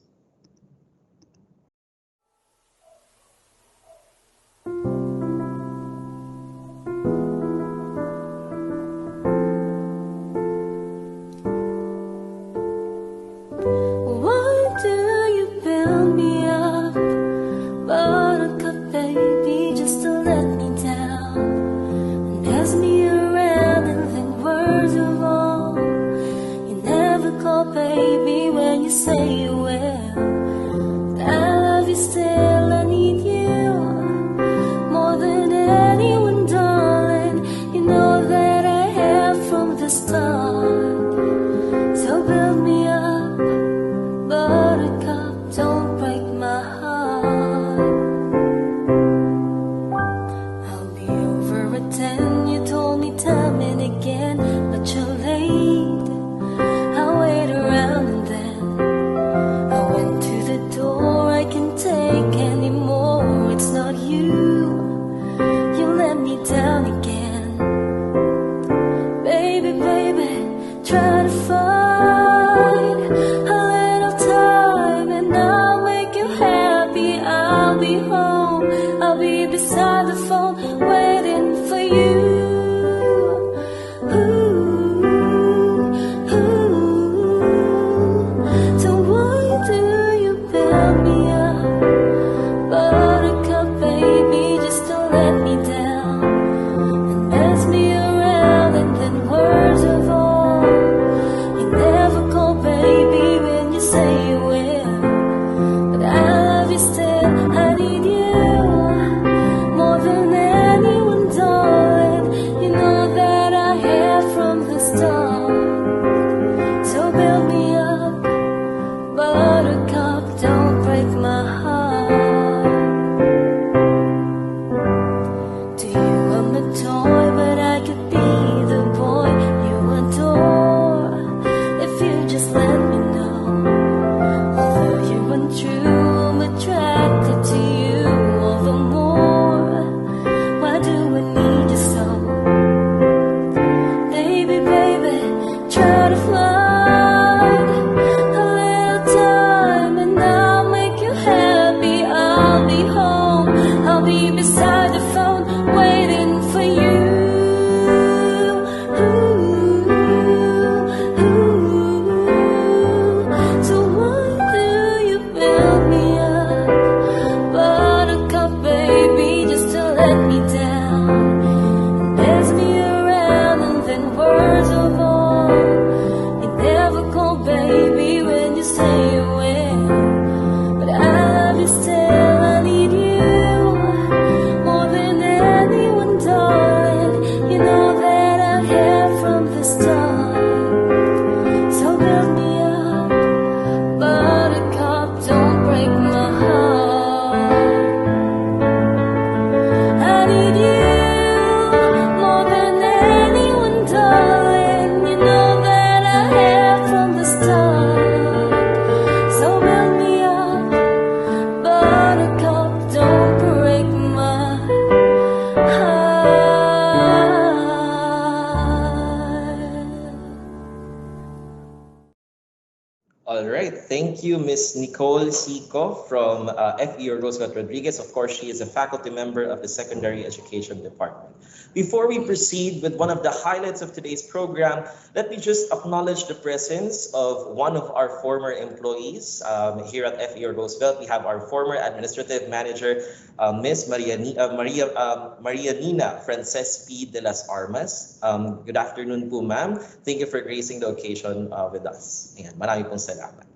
I went to Thank you, Ms. Nicole Sico from FEU Roosevelt Rodriguez. Of course, she is a faculty member of the Secondary Education Department. Before we proceed with one of the highlights of today's program, let me just acknowledge the presence of one of our former employees here at FEU Roosevelt. We have our former administrative manager, Ms. Maria Nina Frances P. de las Armas. Good afternoon po, ma'am. Thank you for gracing the occasion with us. Ayan, marami pong salamat.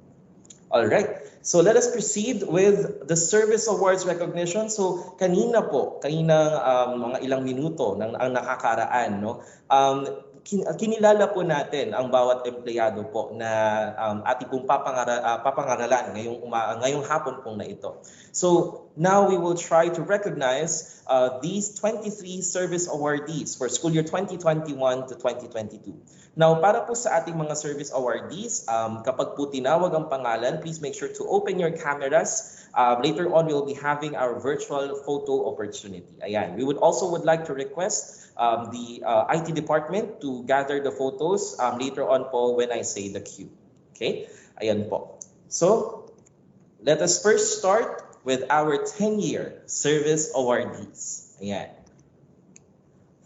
All right. So let us proceed with the service awards recognition. So kanina mga ilang minuto ang nakakaraan, no? Kinilala po natin ang bawat empleyado po na ating pong papangaralan ngayong hapon pong na ito. So now we will try to recognize these 23 service awardees for school year 2021 to 2022. Now, para po sa ating mga service awardees, kapag po tinawag ang pangalan, please make sure to open your cameras. Later on, we'll be having our virtual photo opportunity. Ayan. We would like to request the IT department to gather the photos later on po when I say the cue. Okay? Ayan po. So, let us first start with our 10-year service awardees. Ayan.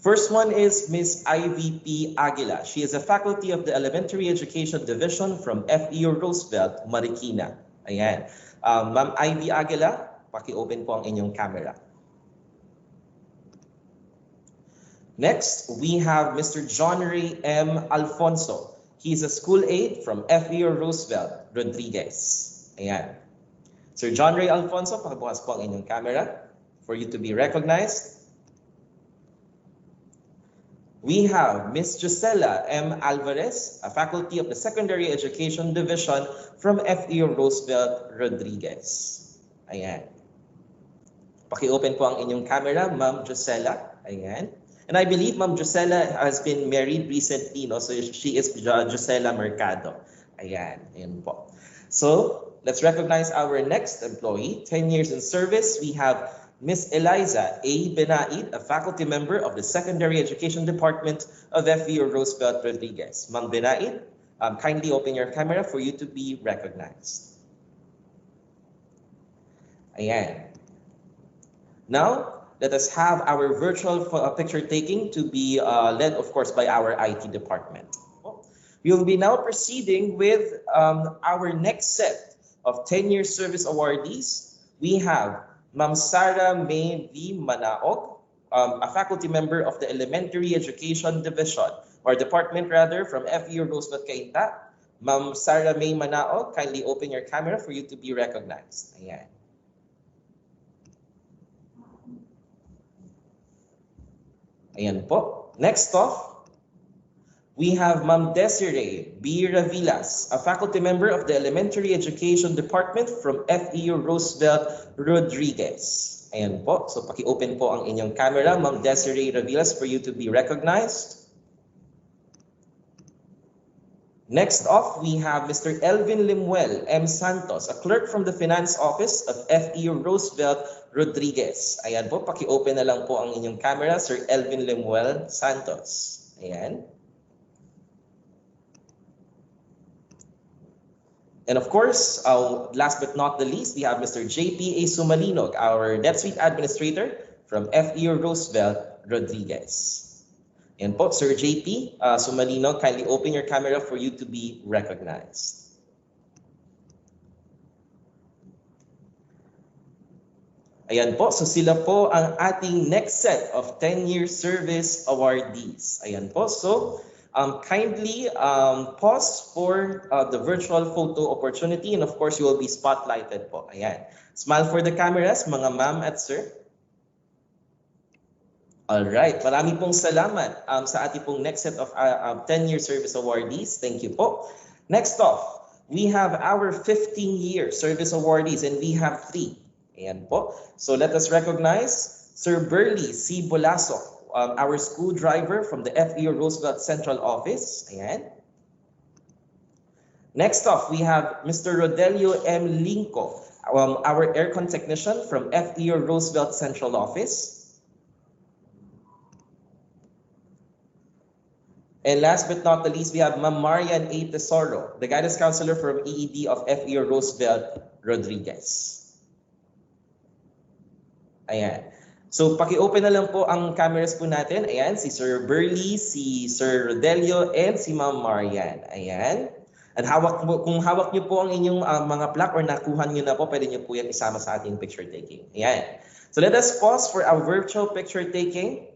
First one is Ms. IVP Aguila. She is a faculty of the Elementary Education Division from FEU Roosevelt, Marikina. Ayan. Ma'am Ivy Aguila, paki-open po ang inyong camera. Next, we have Mr. John Ray M. Alfonso. He is a school aide from FEU Roosevelt, Rodriguez. Ayan. Sir John Ray Alfonso, pakibukas po ang inyong camera for you to be recognized. We have Ms. Gisela M. Alvarez, a faculty of the Secondary Education Division from FEU Roosevelt, Rodriguez. Ayan. Paki-open po ang inyong camera, Ma'am Gisela. Ayan. And I believe Ma'am Gisela has been married recently, no? So she is Gisela Mercado. Ayan. Ayan po. So let's recognize our next employee, 10 years in service. We have Ms. Eliza A. Benaid, a faculty member of the Secondary Education Department of FEU Roosevelt Rodriguez. Ma'am Benaid, kindly open your camera for you to be recognized. Ayan. Now, let us have our virtual picture taking to be led, of course, by our IT department. We will be now proceeding with our next set of 10-year service awardees. We have Ma'am Sarah May V. Manaog, a faculty member of the Elementary Education Division, or Department rather, from FEU Roosevelt, Cainta. Ma'am Sarah May Manaog, kindly open your camera for you to be recognized. Ayan. Ayan po. Next off, we have Ma'am Desiree B. Ravilas, a faculty member of the Elementary Education Department from FEU Roosevelt, Rodriguez. Ayan po. So paki-open po ang inyong camera, Ma'am Desiree Ravilas, for you to be recognized. Next off, we have Mr. Elvin Limuel M. Santos, a clerk from the Finance Office of FEU Roosevelt, Rodriguez. Ayan po. Paki-open na lang po ang inyong camera, Sir Elvin Limuel Santos. Ayan. And of course, last but not the least, we have Mr. J.P.A. Sumalinog, our NetSuite administrator from FEU Roosevelt, Rodriguez. And po, Sir J.P. Sumalinog, kindly open your camera for you to be recognized. Ayan po, so sila po ang ating next set of 10-year service awardees. Ayan po, so kindly pause for the virtual photo opportunity, and of course you will be spotlighted po. Ayan. Smile for the cameras, mga ma'am at sir. Alright, marami pong salamat sa ating pong next set of 10-year service awardees. Thank you po. Next off, we have our 15-year service awardees, and we have 3. Ayan po. So let us recognize Sir Burley C. Bolaso, our school driver from the FEU Roosevelt Central Office. Ayan. Next off, we have Mr. Rodelio M. Linco, our aircon technician from FEU Roosevelt Central Office. And last but not the least, we have Ma'am Marian A. Tesoro, the guidance counselor from EED of FEU Roosevelt Rodriguez. Ayan. So, paki-open na lang po ang cameras po natin. Ayan, si Sir Burley, si Sir Rodelio, and si Ma'am Marian. Ayan. At kung hawak niyo po ang inyong mga plaque or nakuha niyo na po, pwede niyo po yan isama sa ating picture taking. Ayan. So, let us pause for our virtual picture taking.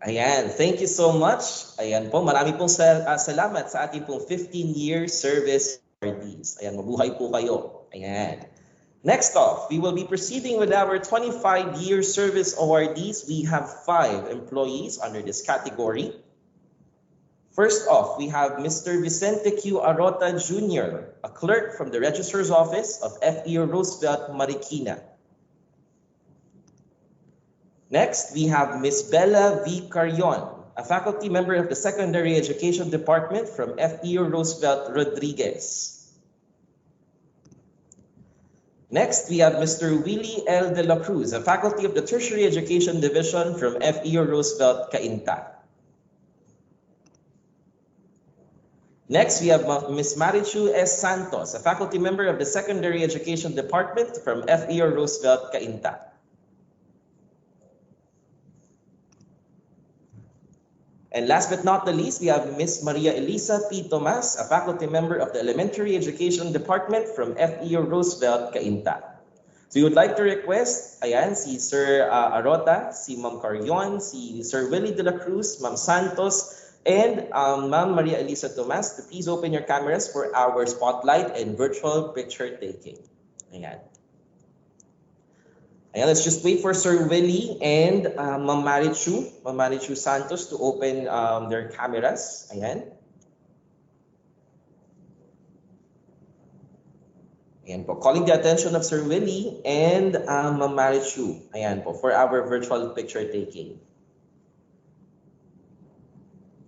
Ayan, thank you so much. Ayan po, marami pong salamat sa ating pong 15-year service awardees. Ayan, mabuhay po kayo. Ayan. Next off, we will be proceeding with our 25-year service awardees. We have 5 employees under this category. First off, we have Mr. Vicente Q. Arota Jr., a clerk from the Registrar's Office of FEU Roosevelt, Marikina. Next, we have Ms. Bella V. Carrion, a faculty member of the Secondary Education Department from FEU Roosevelt, Rodriguez. Next, we have Mr. Willie L. De La Cruz, a faculty of the Tertiary Education Division from FEU Roosevelt, Cainta. Next, we have Ms. Marichu S. Santos, a faculty member of the Secondary Education Department from FEU Roosevelt, Cainta. And last but not the least, we have Ms. Maria Elisa P. Tomas, a faculty member of the Elementary Education Department from FEU Roosevelt, Cainta. So we would like to request, ayan, si Sir Arota, si Ma'am Carrion, si Sir Willie De La Cruz, Ma'am Santos, and Ma'am Maria Elisa Tomas to please open your cameras for our spotlight and virtual picture taking. Ayan. Ayan, let's just wait for Sir Willie and Ma'am Marichu Santos to open their cameras. Ayan. Ayan po, calling the attention of Sir Willie and Ma'am Marichu. Ayan po, for our virtual picture taking.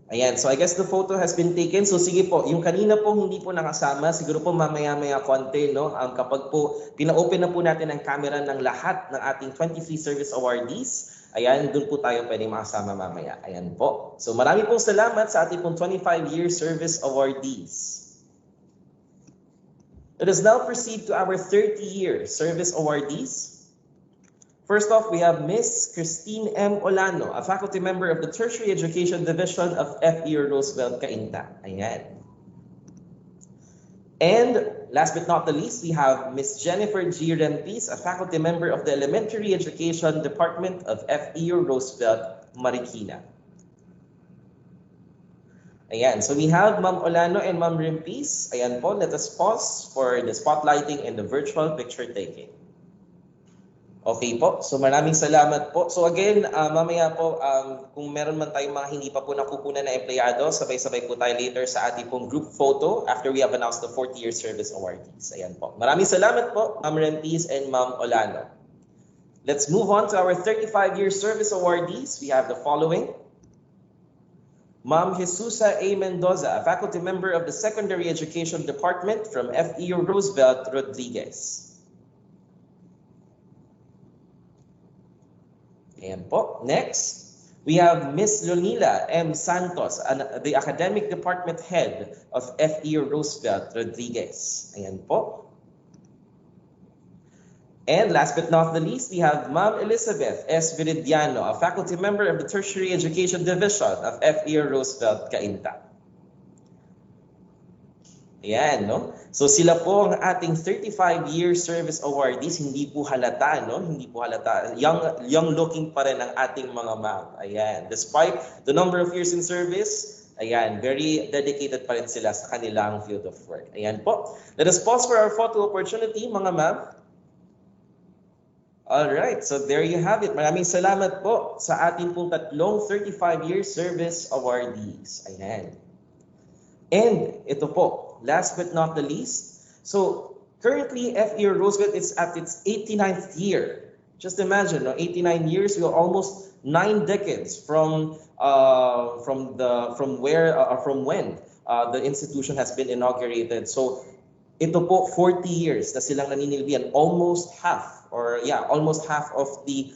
Ayan, so I guess the photo has been taken. So sige po, yung kanina po hindi po nakasama, siguro po mamaya-maya konti, no? Kapag po pina-open na po natin ang camera ng lahat ng ating 23 service awardees, ayan, doon po tayo pwede makasama mamaya. Ayan po. So marami pong salamat sa ating pong 25-year service awardees. Let us now proceed to our 30-year service awardees. First off, we have Ms. Christine M. Olano, a faculty member of the Tertiary Education Division of FEU Roosevelt, Cainta. Ayan. And last but not the least, we have Ms. Jennifer G. Rempis, a faculty member of the Elementary Education Department of FEU Roosevelt, Marikina. Ayan, so we have Ma'am Olano and Ma'am Rempis. Ayan po, let us pause for the spotlighting and the virtual picture taking. Okay po, so maraming salamat po. So again, mamaya po, kung meron man tayong mga hindi pa po nakukunan na empleyado, sabay-sabay po tayo later sa ating pong group photo after we have announced the 40-year service awardees. Ayan po. Maraming salamat po, Ma'am Rempis and Ma'am Olano. Let's move on to our 35-year service awardees. We have the following. Ma'am Jesusa A. Mendoza, a faculty member of the Secondary Education Department from FEU Roosevelt, Rodriguez. Ayan po. Next, we have Ms. Leonila M. Santos, the Academic Department Head of FEU Roosevelt, Rodriguez. Ayan po. And last but not the least, we have Ma'am Elizabeth S. Viridiano, a faculty member of the Tertiary Education Division of FEU Roosevelt, Cainta. Ayan, no? So sila po ang ating 35-year service awardees. Hindi po halata, no? Hindi po halata. Young looking pa rin ang ating mga ma'am. Ayan. Despite the number of years in service, ayan, very dedicated pa rin sila sa kanilang field of work. Ayan po. Let us pause for our photo opportunity, mga ma'am. Alright, so there you have it. Maraming salamat po sa ating pong tatlong 35-year service awardees. Ayan. And ito po, last but not the least, so currently FEU Roosevelt is at its 89th year. Just imagine, no? 89 years, we are almost 9 decades from when the institution has been inaugurated. So ito po 40 years na silang naninilbihan, almost half of the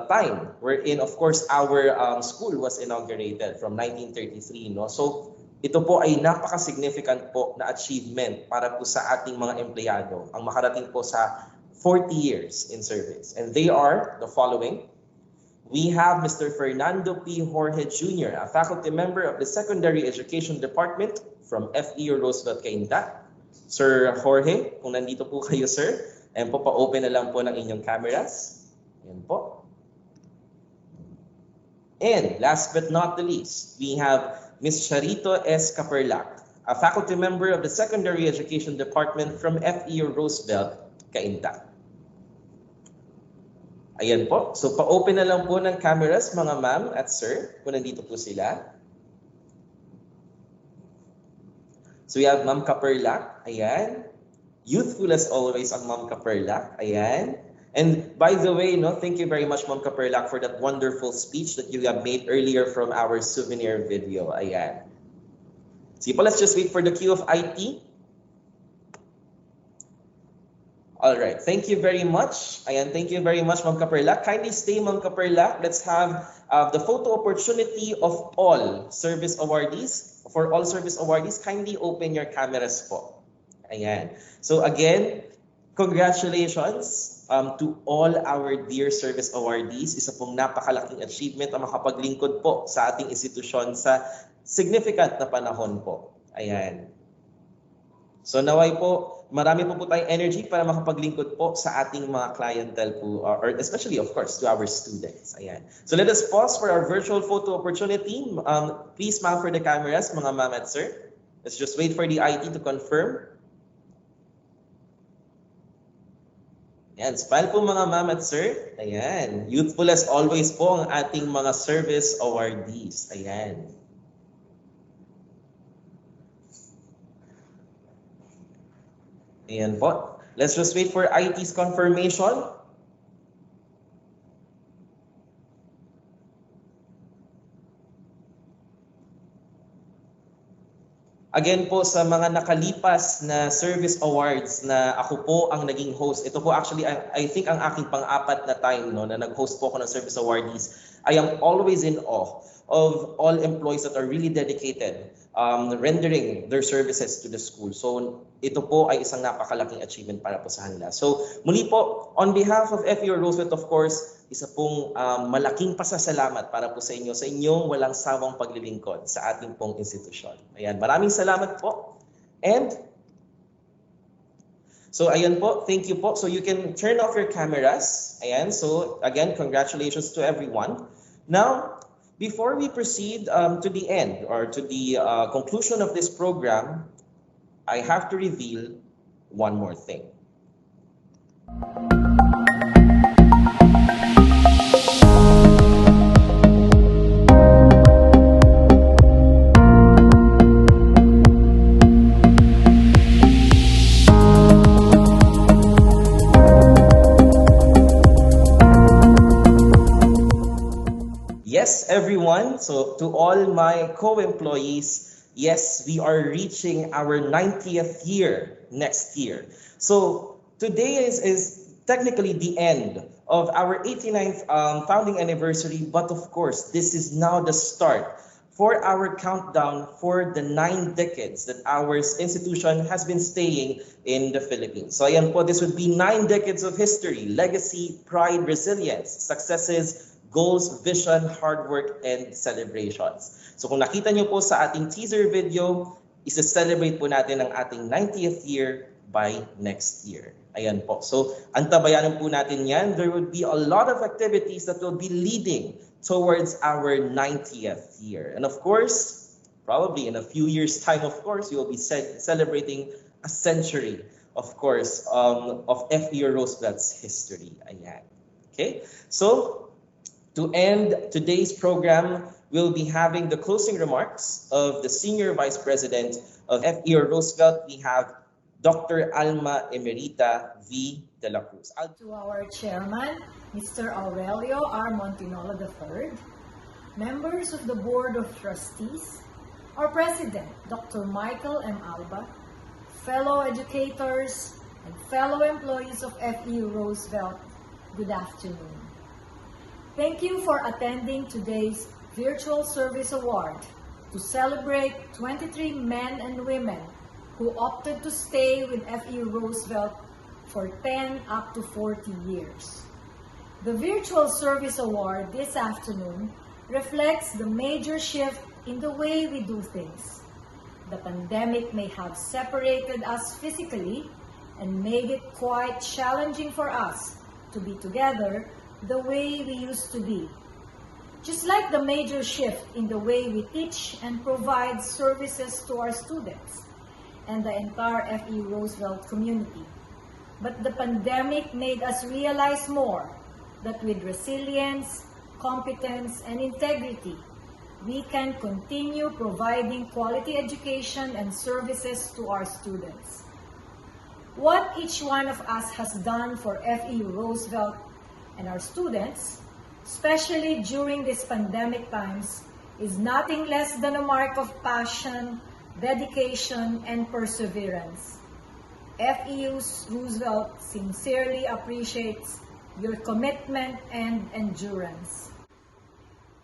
time wherein of course our school was inaugurated from 1933, no. So ito po ay napaka-significant po na achievement para po sa ating mga empleyado ang makarating po sa 40 years in service. And they are the following. We have Mr. Fernando P. Jorge Jr., a faculty member of the Secondary Education Department from FEU Roosevelt, Cainta. Sir Jorge, kung nandito po kayo, sir, ayan po, pa-open na lang po ng inyong cameras. Ayan po. And last but not the least, we have Ms. Charito S. Caperlac, a faculty member of the Secondary Education Department from FEU Roosevelt, Cainta. Ayan po. So, pa-open na lang po ng cameras, mga ma'am at sir, kung nandito po sila. So, we have Ma'am Caperlac. Ayan. Youthful as always ang Ma'am Caperlac. Ayan. And by the way, no, thank you very much, Ma'am Caperlac, for that wonderful speech that you have made earlier from our souvenir video. Ayan. Sige po, let's just wait for the cue of IT. All right, thank you very much. Ayan, thank you very much, Ma'am Caperlac. Kindly stay, Ma'am Caperlac. Let's have the photo opportunity of all service awardees. For all service awardees, kindly open your cameras po. Ayan. So again, congratulations to all our dear service awardees. Isa pong napakalaking achievement ang makapaglingkod po sa ating institusyon sa significant na panahon po. Ayan. So naway po, marami po tayong energy para makapaglingkod po sa ating mga clientele po, or especially of course to our students. Ayan. So let us pause for our virtual photo opportunity. Please smile for the cameras, mga ma'am at sir. Let's just wait for the IT to confirm. Ayan, smile po mga ma'am at sir. Ayan, youthful as always po ang ating mga service awardees. Ayan. Ayan po. Let's just wait for IT's confirmation. Again po sa mga nakalipas na service awards na ako po ang naging host. Ito po actually, I think ang aking pang-apat na time no, na nag-host po ako ng service awardees. I am always in awe of all employees that are really dedicated rendering their services to the school. So ito po ay isang napakalaking achievement para po sa kanila. So muli po, on behalf of FEU Roosevelt, of course, isa pong malaking pasasalamat para po sa inyong walang sawang paglilingkod sa ating pong institusyon. Ayan, maraming salamat po. And so ayan po, thank you po. So you can turn off your cameras. Ayan, so again, congratulations to everyone. Now, before we proceed to the end or to the conclusion of this program, I have to reveal one more thing. Yes, everyone. So to all my co-employees, yes, we are reaching our 90th year next year. So today is technically the end of our 89th founding anniversary, but of course, this is now the start for our countdown for the 9 decades that our institution has been staying in the Philippines. So ayan po, this would be 9 decades of history, legacy, pride, resilience, successes, goals, vision, hard work, and celebrations. So kung nakita nyo po sa ating teaser video, isa-celebrate po natin ang ating 90th year by next year. Ayan po. So antabayanan po natin yan. There will be a lot of activities that will be leading towards our 90th year. And of course, probably in a few years' time, of course, we will be celebrating a century, of course, of FEU Roosevelt's history. Ayan. Okay? So, to end today's program, we'll be having the closing remarks of the Senior Vice President of FEU Roosevelt. We have Dr. Alma Emerita V. de la Cruz. To our Chairman, Mr. Aurelio R. Montinola III, members of the Board of Trustees, our President, Dr. Michael M. Alba, fellow educators, and fellow employees of FEU Roosevelt, good afternoon. Thank you for attending today's Virtual Service Award to celebrate 23 men and women who opted to stay with FEU Roosevelt for 10 up to 40 years. The Virtual Service Award this afternoon reflects the major shift in the way we do things. The pandemic may have separated us physically and made it quite challenging for us to be together the way we used to be. Just like the major shift in the way we teach and provide services to our students and the entire FEU Roosevelt community. But the pandemic made us realize more that with resilience, competence, and integrity, we can continue providing quality education and services to our students. What each one of us has done for FEU Roosevelt and our students, especially during these pandemic times, is nothing less than a mark of passion, dedication, and perseverance. FEU Roosevelt sincerely appreciates your commitment and endurance.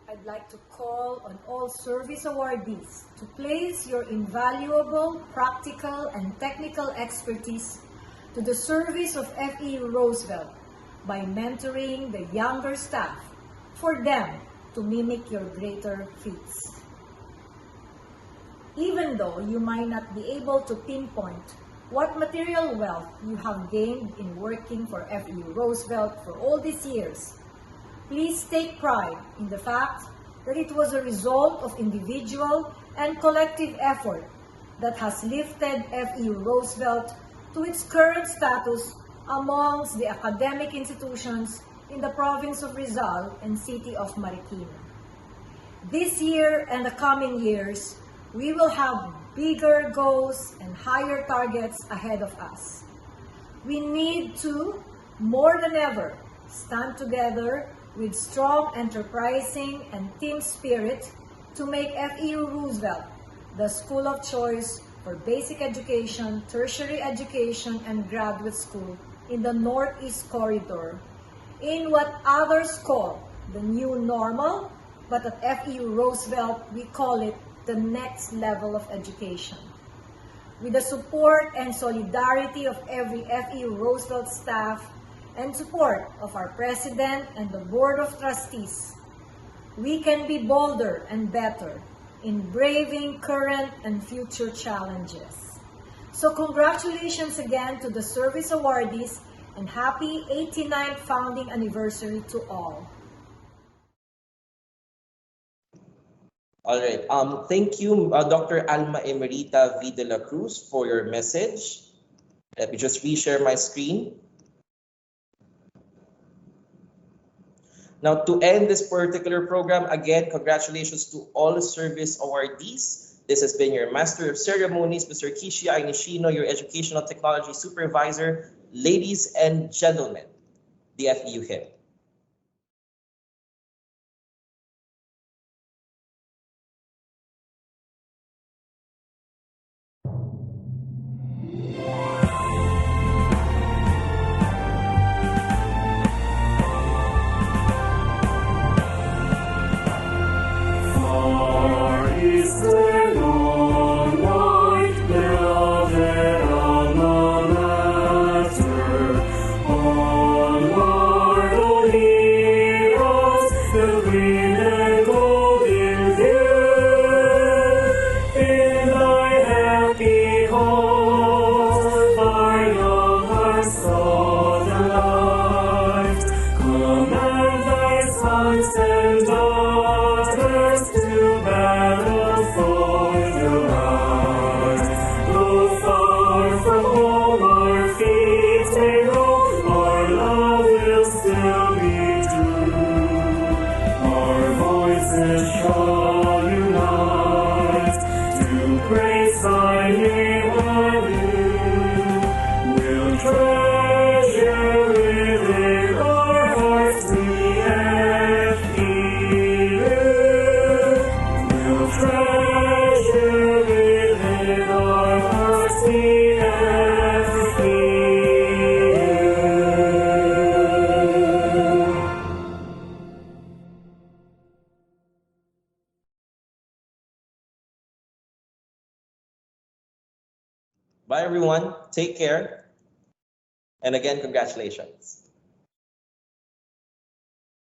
I'd like to call on all service awardees to place your invaluable practical and technical expertise to the service of FEU Roosevelt by mentoring the younger staff for them to mimic your greater feats. Even though you might not be able to pinpoint what material wealth you have gained in working for FEU Roosevelt for all these years, please take pride in the fact that it was a result of individual and collective effort that has lifted FEU Roosevelt to its current status amongst the academic institutions in the province of Rizal and city of Marikina. This year and the coming years, we will have bigger goals and higher targets ahead of us. We need to, more than ever, stand together with strong enterprising and team spirit to make FEU Roosevelt the school of choice for basic education, tertiary education, and graduate school in the Northeast Corridor, in what others call the new normal, but at FEU Roosevelt, we call it the next level of education. With the support and solidarity of every FEU Roosevelt staff and support of our President and the Board of Trustees, we can be bolder and better in braving current and future challenges. So congratulations again to the service awardees and happy 89th founding anniversary to all. All right. Thank you, Dr. Alma Emerita V. de la Cruz, for your message. Let me just reshare my screen. Now, to end this particular program, again, congratulations to all service awardees. This has been your Master of Ceremonies, Mr. Kishia Inishino, your Educational Technology Supervisor. Ladies and gentlemen, the FEU hymn. Onward, Bye everyone. Take care. And again, congratulations.